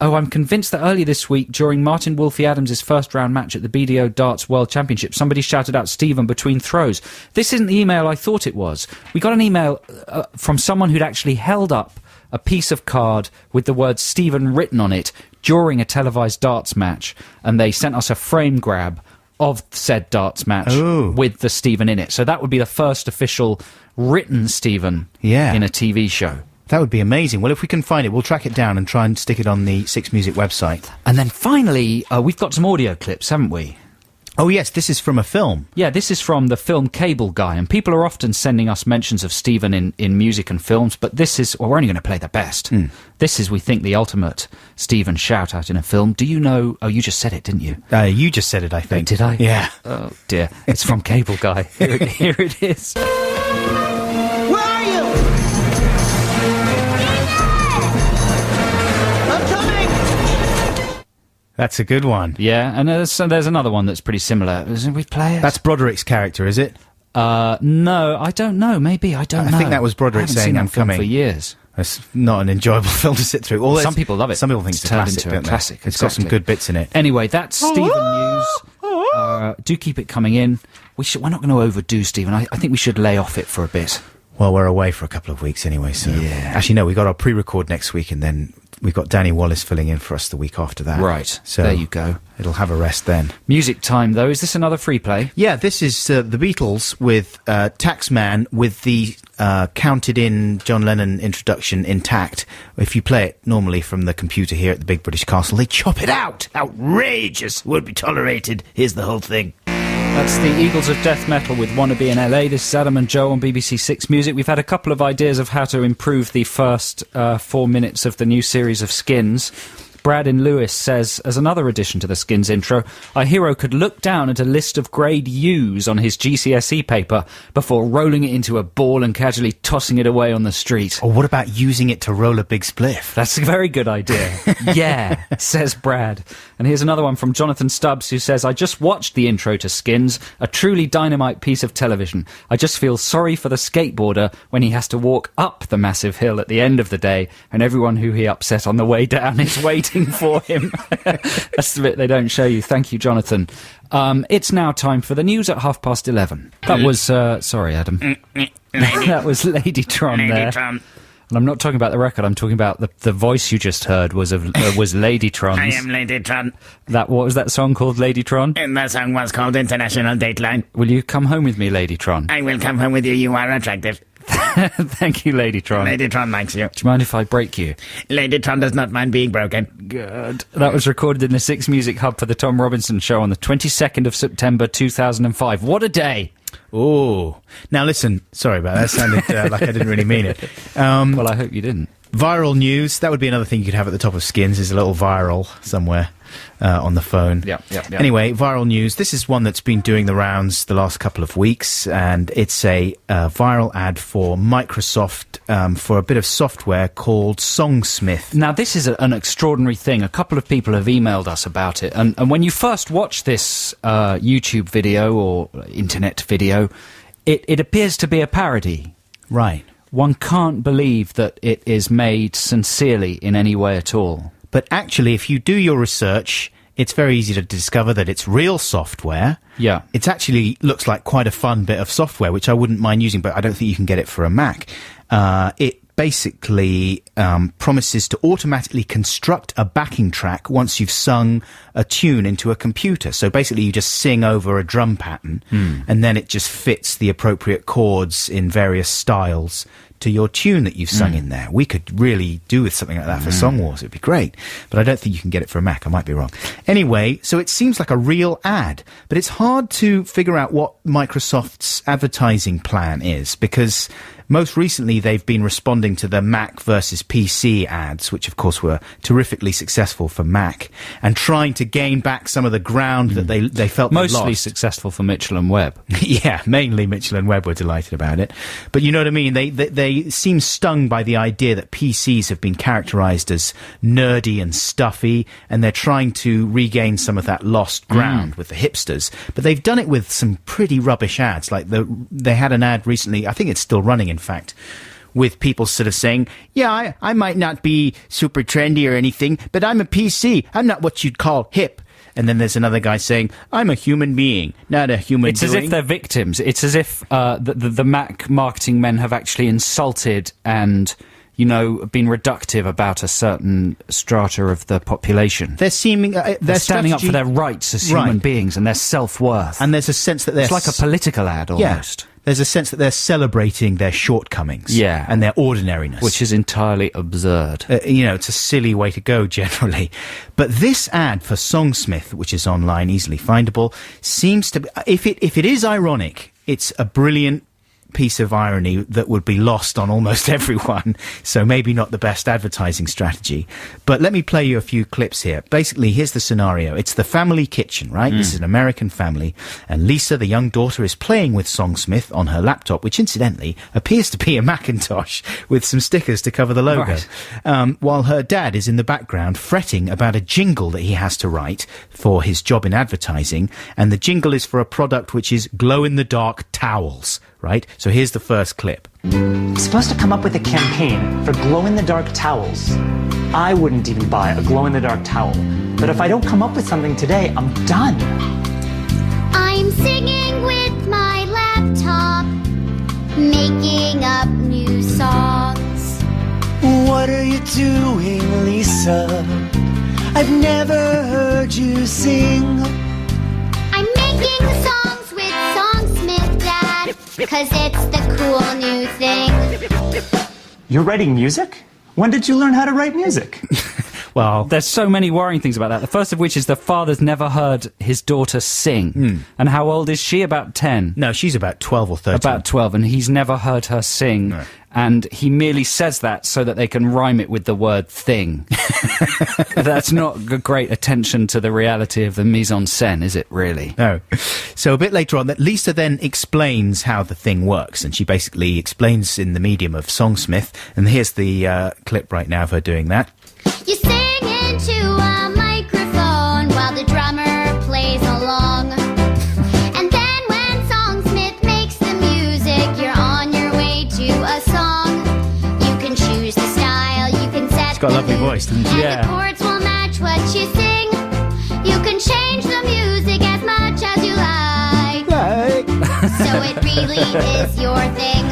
Oh, I'm convinced that earlier this week, during Martin Wolfie Adams' first-round match at the BDO Darts World Championship, somebody shouted out Stephen between throws. This isn't the email I thought it was. We got an email from someone who'd actually held up a piece of card with the word Stephen written on it during a televised darts match, and they sent us a frame grab of said darts match with the Stephen in it. So that would be the first official written Stephen in a TV show. That would be amazing. Well, if we can find it, we'll track it down and try and stick it on the Six Music website. And then finally, we've got some audio clips, haven't we? Oh, yes, this is from a film. Yeah, this is from the film Cable Guy, and people are often sending us mentions of Stephen in music and films, but this is, well, we're only going to play the best. This is, we think, the ultimate Stephen shout-out in a film. Do you know... Oh, you just said it, didn't you? You just said it, I think. Did I? Yeah. Oh, dear. It's from Cable Guy. Here it is. Where are you? I'm coming! That's a good one. Yeah, and there's another one that's pretty similar. We play it? That's Broderick's character, is it? No, I don't know. Maybe, I don't know. I think that was Broderick I haven't saying, seen that I'm film coming. for years. It's not an enjoyable film to sit through. Although Some people love it. Some people think it's a turned classic, into a don't they? classic. It's got some good bits in it. Anyway, that's Stephen News. Do keep it coming in. We're not going to overdo Stephen. I think we should lay off it for a bit. Well, we're away for a couple of weeks anyway, so... Yeah. Actually, no, we got our pre-record next week, and then we've got Danny Wallace filling in for us the week after that. Right. So there you go. It'll have a rest then. Music time, though. Is this another free play? Yeah, this is the Beatles with Taxman with the counted-in John Lennon introduction intact. If you play it normally from the computer here at the Big British Castle, they chop it out. Outrageous. Won't be tolerated. Here's the whole thing. That's the Eagles of Death Metal with Wannabe in LA. This is Adam and Joe on BBC Six Music. We've had a couple of ideas of how to improve the first 4 minutes of the new series of Skins. Brad in Lewis says, as another addition to the Skins intro, our hero could look down at a list of grade U's on his GCSE paper before rolling it into a ball and casually tossing it away on the street. Or what about using it to roll a big spliff? That's a very good idea. Yeah, says Brad. And here's another one from Jonathan Stubbs, who says, I just watched the intro to Skins, a truly dynamite piece of television. I just feel sorry for the skateboarder when he has to walk up the massive hill at the end of the day, and everyone who he upset on the way down is waiting for him. That's the bit they don't show you. Thank you, Jonathan. It's now time for the news at 11:30. That was, sorry, Adam. That was Ladytron there. And I'm not talking about the record, I'm talking about the voice you just heard was Ladytron's. I am Ladytron. What was that song called, Ladytron? And that song was called International Dateline. Will you come home with me, Ladytron? I will come home with you, you are attractive. Thank you, Ladytron. Ladytron likes you. Do you mind if I break you? Ladytron does not mind being broken. Good. That was recorded in the Six Music Hub for the Tom Robinson Show on the 22nd of September 2005. What a day! Oh. Now listen, sorry about that. That sounded like I didn't really mean it. Well, I hope you didn't. Viral news. That would be another thing you could have at the top of Skins, is a little viral somewhere on the phone. Yeah. Anyway, viral news. This is one that's been doing the rounds the last couple of weeks, and it's a viral ad for Microsoft for a bit of software called Songsmith. Now, this is an extraordinary thing. A couple of people have emailed us about it, and when you first watch this YouTube video or internet video, it appears to be a parody. Right. One can't believe that it is made sincerely in any way at all. But actually, if you do your research, it's very easy to discover that it's real software. Yeah. It actually looks like quite a fun bit of software, which I wouldn't mind using, but I don't think you can get it for a Mac. It basically promises to automatically construct a backing track once you've sung a tune into a computer. So basically you just sing over a drum pattern, and then it just fits the appropriate chords in various styles to your tune that you've sung in there. We could really do with something like that for Song Wars. It'd be great. But I don't think you can get it for a Mac. I might be wrong. Anyway, so it seems like a real ad, but it's hard to figure out what Microsoft's advertising plan is, because most recently they've been responding to the Mac versus PC ads, which of course were terrifically successful for Mac, and trying to gain back some of the ground that they felt they lost. Mostly successful for Mitchell and Webb. Yeah, mainly Mitchell and Webb were delighted about it. But you know what I mean? They seem stung by the idea that PCs have been characterized as nerdy and stuffy, and they're trying to regain some of that lost ground with the hipsters. But they've done it with some pretty rubbish ads. Like they had an ad recently, I think it's still running in fact, with people sort of saying, yeah, I might not be super trendy or anything, but I'm a PC. I'm not what you'd call hip. And then there's another guy saying, I'm a human being, not a human It's as if they're victims. It's as if the Mac marketing men have actually insulted and, you know, been reductive about a certain strata of the population. They're seeming... they're standing up for their rights as human beings and their self-worth. And there's a sense that they're... It's like a political ad, almost. Yeah. There's a sense that they're celebrating their shortcomings. Yeah. And their ordinariness. Which is entirely absurd. You know, it's a silly way to go, generally. But this ad for Songsmith, which is online, easily findable, seems to be... If it is ironic, it's a brilliant piece of irony that would be lost on almost everyone, so maybe not the best advertising strategy. But let me play you a few clips here. Basically, here's the scenario. It's the family kitchen, right? This is an American family, and Lisa, the young daughter, is playing with Songsmith on her laptop, which incidentally appears to be a Macintosh with some stickers to cover the logo. Right. While her dad is in the background fretting about a jingle that he has to write for his job in advertising, and the jingle is for a product which is glow-in-the-dark towels. right? So here's the first clip. I'm supposed to come up with a campaign for glow-in-the-dark towels. I wouldn't even buy a glow-in-the-dark towel. But if I don't come up with something today, I'm done. I'm singing with my laptop, making up new songs. What are you doing, Lisa? I've never heard you sing. I'm making songs with Songsmith, Dad, 'cause it's the cool new thing. You're writing music? When did you learn how to write music? Well, there's so many worrying things about that. The first of which is the father's never heard his daughter sing. And how old is she? About 10? No, she's about 12 or 13. About 12, and he's never heard her sing. No. And he merely says that so that they can rhyme it with the word thing. That's not a great attention to the reality of the mise en scène, is it, really? No. So a bit later on, that Lisa then explains how the thing works, and she basically explains in the medium of Songsmith, and here's the clip right now of her doing that. You sing into a microphone while the drummer plays along. And then when Songsmith makes the music, you're on your way to a song. You can choose the style, you can set She's got a lovely voice, doesn't she? and the chords will match what you sing. You can change the music as much as you like. So it really is your thing.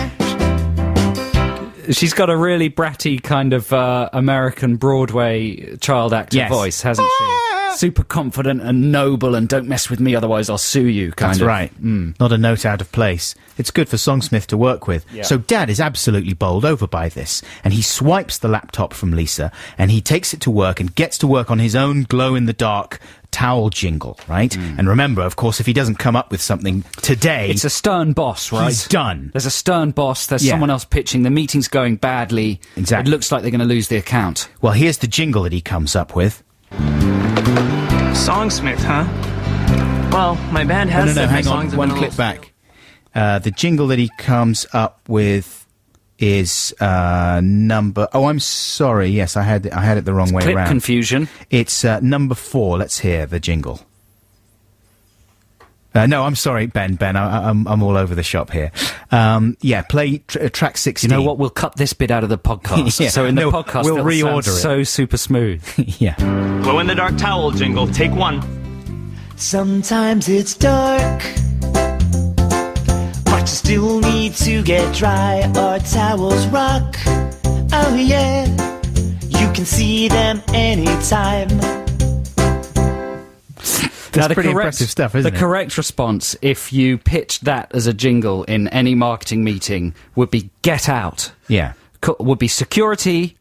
She's got a really bratty kind of American Broadway child actor voice, hasn't she? Super confident and noble and don't mess with me, otherwise I'll sue you, kind That's of. right. Not a note out of place. It's good for Songsmith to work with. Yeah. So Dad is absolutely bowled over by this, and he swipes the laptop from Lisa, and he takes it to work and gets to work on his own glow-in-the-dark towel jingle, right? And remember, of course, if he doesn't come up with something today... It's a stern boss, right? He's done. There's a stern boss, there's someone else pitching, the meeting's going badly. Exactly. It looks like they're going to lose the account. Well, here's the jingle that he comes up with. Songsmith, huh? Well, my band has said my hang songs on, have one been a clip little... back. The jingle that he comes up with is number... Oh, I'm sorry. Yes, I had it the wrong way Clip around. confusion. It's number 4. Let's hear the jingle. No, I'm sorry, Ben. I'm all over the shop here. Play track 16. You know what? We'll cut this bit out of the podcast. Yeah. So in the podcast, we'll it'll reorder sound it. so super smooth. Yeah. Glow-in-the-dark towel jingle, take 1. Sometimes it's dark, but you still need to get dry. Our towels rock, oh yeah, you can see them anytime. That's pretty impressive stuff, isn't it? The correct response, if you pitched that as a jingle in any marketing meeting, would be get out. Yeah. Would be security.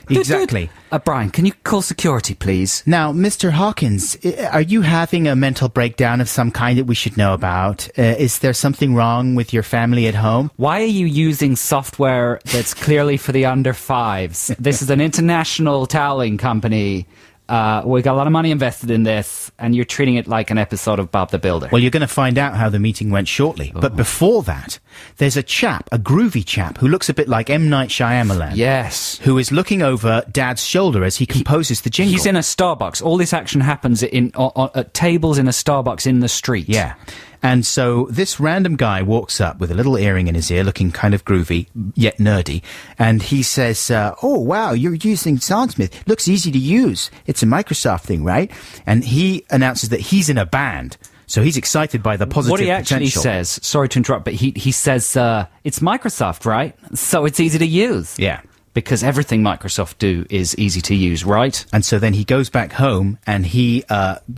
Exactly. Brian, can you call security, please? Now, Mr. Hawkins, are you having a mental breakdown of some kind that we should know about? Is there something wrong with your family at home? Why are you using software that's clearly for the under 5s? This is an international toweling company. We got a lot of money invested in this, and you're treating it like an episode of Bob the Builder. Well, you're going to find out how the meeting went shortly. Oh. But before that, there's a groovy chap, who looks a bit like M. Night Shyamalan. Yes. Who is looking over Dad's shoulder as he composes the jingle. He's in a Starbucks. All this action happens at tables in a Starbucks in the street. Yeah. And so this random guy walks up with a little earring in his ear, looking kind of groovy, yet nerdy. And he says, oh, wow, you're using Songsmith. Looks easy to use. It's a Microsoft thing, right? And he announces that he's in a band. So he's excited by the positive potential. What he actually says, sorry to interrupt, but he says, it's Microsoft, right? So it's easy to use. Yeah. Because everything Microsoft do is easy to use, right? And so then he goes back home and he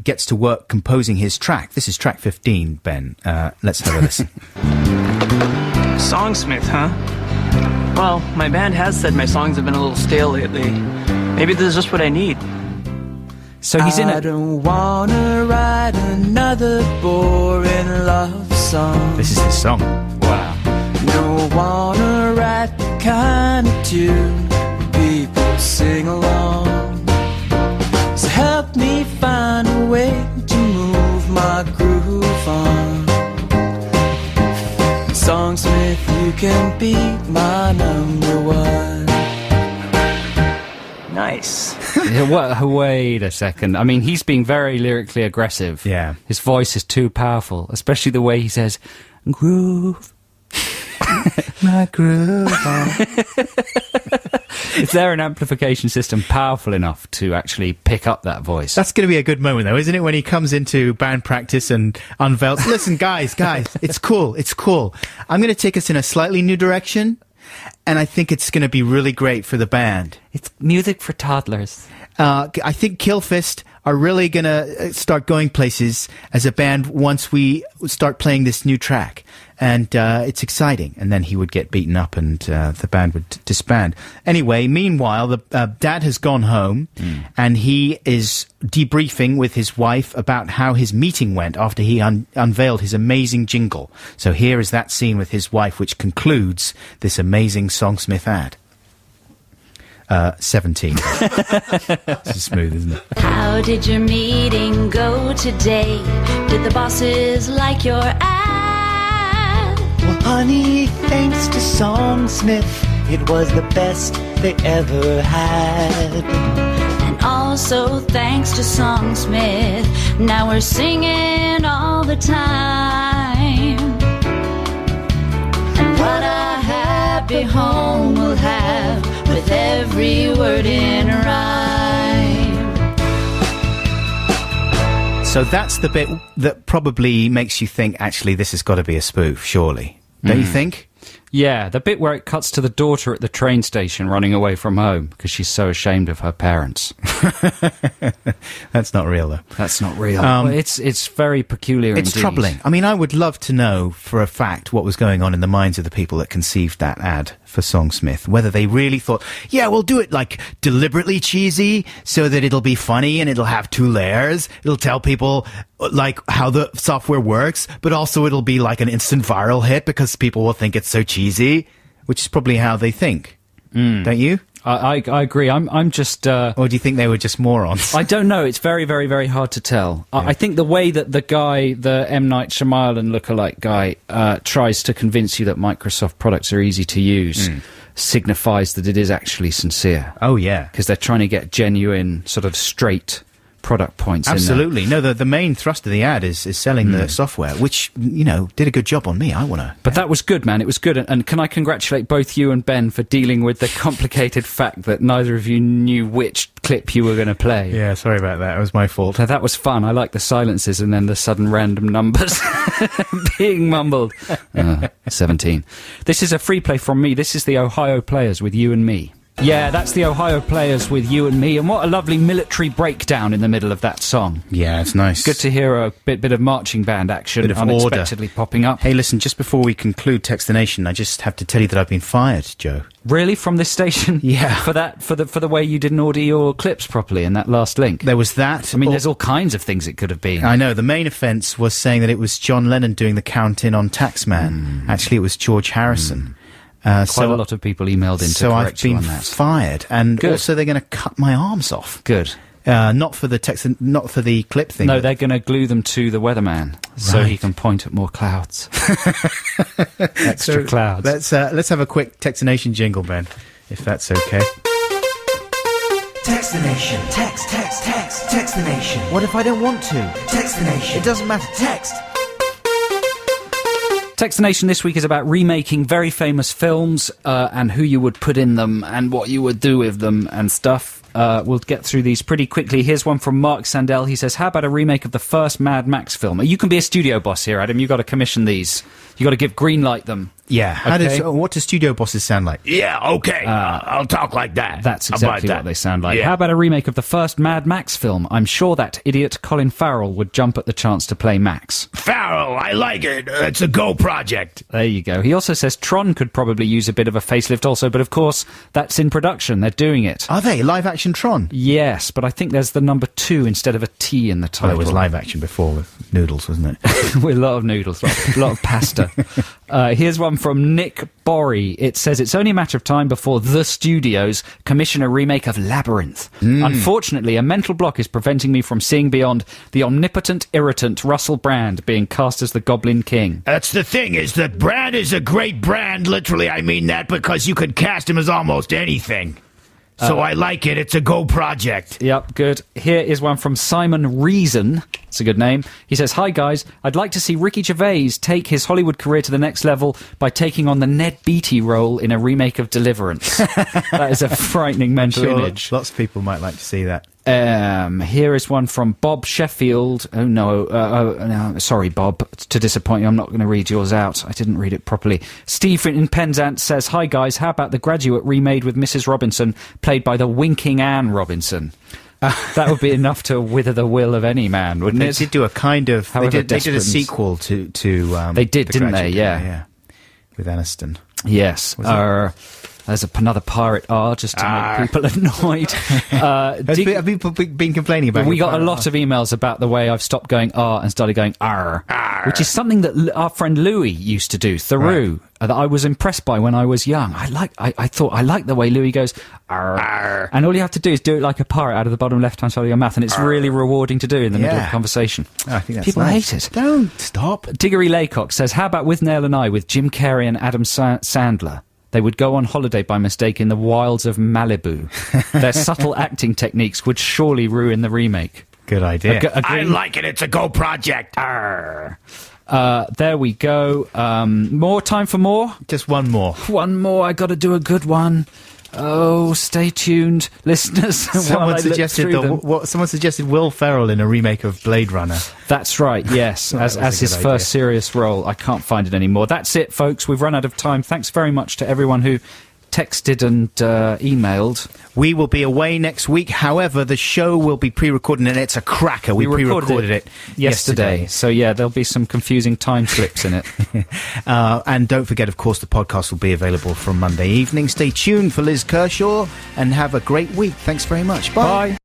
gets to work composing his track. This is track 15, Ben. Let's have a listen. Songsmith, huh? Well, my band has said my songs have been a little stale lately. Maybe this is just what I need. So he's in I don't wanna write another boring love song. This is his song. Wow. Don't wanna write the kind of tune people sing along. So help me find a way to move my groove on. Songsmith, you can be my number 1. Nice. Wait a second. I mean, he's being very lyrically aggressive. Yeah. His voice is too powerful, especially the way he says, groove. Microphone. Is there an amplification system powerful enough to actually pick up that voice? That's going to be a good moment, though, isn't it? When he comes into band practice and unveils, listen, guys, it's cool. I'm going to take us in a slightly new direction, and I think it's going to be really great for the band. It's music for toddlers. I think Killfist are really going to start going places as a band once we start playing this new track. And it's exciting. And then he would get beaten up and the band would disband. Anyway, meanwhile, the Dad has gone home and he is debriefing with his wife about how his meeting went after he unveiled his amazing jingle. So here is that scene with his wife, which concludes this amazing Songsmith ad. 17. This is smooth, isn't it? How did your meeting go today? Did the bosses like your ad? Well, honey, thanks to Songsmith, it was the best they ever had. And also thanks to Songsmith, now we're singing all the time. And what a happy home we'll have with every word in rhyme. So that's the bit that probably makes you think, actually, this has got to be a spoof, surely. Don't you think? Yeah, the bit where it cuts to the daughter at the train station running away from home because she's so ashamed of her parents. That's not real, though. That's not real. Well, it's very peculiar It's indeed. troubling. I mean, I would love to know for a fact what was going on in the minds of the people that conceived that ad for Songsmith. Whether they really thought, yeah, we'll do it like deliberately cheesy so that it'll be funny and it'll have 2 layers. It'll tell people like how the software works, but also it'll be like an instant viral hit because people will think it's so cheesy, which is probably how they think. Don't you? I agree. I'm just... or do you think they were just morons? I don't know. It's very, very, very hard to tell. Yeah. I think the way that the guy, the M. Night Shyamalan lookalike guy, tries to convince you that Microsoft products are easy to use signifies that it is actually sincere. Oh, yeah. Because they're trying to get genuine, sort of straight product points. Absolutely. No, the main thrust of the ad is selling the software, which, you know, did a good job on me. I want to... But that was good, man. It was good. And can I congratulate both you and Ben for dealing with the complicated fact that neither of you knew which clip you were going to play. Yeah, sorry about that. It was my fault. So that was fun. I like the silences and then the sudden random numbers being mumbled. 17. This is a free play from me. This is the Ohio Players with You and Me. Yeah, that's the Ohio Players with You and Me, and what a lovely military breakdown in the middle of that song. Yeah, it's nice. Good to hear a bit of marching band action bit of unexpectedly order popping up. Hey, listen, just before we conclude Text the Nation, I just have to tell you that I've been fired, Joe. Really? From this station? Yeah. For the way you didn't order your clips properly in that last link? There was that. I mean, there's all kinds of things it could have been. I know. The main offence was saying that it was John Lennon doing the count-in on Taxman. Actually, it was George Harrison. Quite a lot of people emailed in to correct you on that. So I've been fired, and also they're going to cut my arms off. Good. Not for the clip thing. No, they're going to glue them to the weatherman so he can point at more clouds. Extra clouds. Let's have a quick Text the Nation jingle, Ben, if that's okay. Text the Nation. Text the Nation. What if I don't want to? Text the Nation. It doesn't matter. Text. Text the Nation this week is about remaking very famous films and who you would put in them and what you would do with them and stuff. We'll get through these pretty quickly. Here's one from Mark Sandell. He says, how about a remake of the first Mad Max film? You can be a studio boss here, Adam. You've got to commission these. You've got to give green light them. Yeah. What do studio bosses sound like? Yeah, okay. I'll talk like that. That's exactly what they sound like. Yeah. How about a remake of the first Mad Max film? I'm sure that idiot Colin Farrell would jump at the chance to play Max. Farrell, I like it. It's a go project. There you go. He also says Tron could probably use a bit of a facelift also, but of course, that's in production. They're doing it. Are they? Live action Tron? Yes, but I think there's the number 2 instead of a T in the title. Well, it was live action before with noodles, wasn't it? With a lot of noodles, a lot of pasta. Here's one from Nick Borry. It says it's only a matter of time before the studios commission a remake of Labyrinth. Unfortunately, a mental block is preventing me from seeing beyond the omnipotent, irritant Russell Brand being cast as the Goblin King. That's the thing, is that Brand is a great brand. Literally, I mean that, because you could cast him as almost anything. So I like it. It's a Go project. Yep, good. Here is one from Simon Reason. It's a good name. He says, "Hi guys, I'd like to see Ricky Gervais take his Hollywood career to the next level by taking on the Ned Beatty role in a remake of Deliverance." That is a frightening mental image. Lots of people might like to see that. Here is one from Bob Sheffield. Oh no, sorry Bob, to disappoint you, I'm not going to read yours out. I didn't read it properly. Steve in Penzance says, "Hi guys, how about The Graduate remade with Mrs. Robinson, played by the winking Anne Robinson?" That would be enough to wither the will of any man, wouldn't it? They did do a kind of... They did a sequel to they did, didn't they? Yeah. With Aniston. Yes. There's another pirate R just to make people annoyed. Have people been complaining about it? We got a lot of emails about the way I've stopped going R and started going R, which is something that our friend Louis used to do, Theroux, that I was impressed by when I was young. I thought I like the way Louis goes R. And all you have to do is do it like a pirate out of the bottom left-hand side of your mouth, and it's really rewarding to do in the middle of a conversation. I think that's people nice. hate it. Don't stop. Diggory Laycock says, "How about With Nail and I with Jim Carrey and Adam Sandler? They would go on holiday by mistake in the wilds of Malibu. Their subtle acting techniques would surely ruin the remake." Good idea. I like it. It's a Go project. There we go. More time for more? Just one more. One more. I got to do a good one. Oh, stay tuned, listeners. Someone suggested Will Ferrell in a remake of Blade Runner. That's right, yes, as his first serious role. I can't find it anymore. That's it, folks. We've run out of time. Thanks very much to everyone who texted and emailed. We will be away next week. However, the show will be pre-recorded, and it's a cracker. We pre-recorded it yesterday. So, yeah, there'll be some confusing time slips in it. And don't forget, of course, the podcast will be available from Monday evening. Stay tuned for Liz Kershaw, and have a great week. Thanks very much. Bye.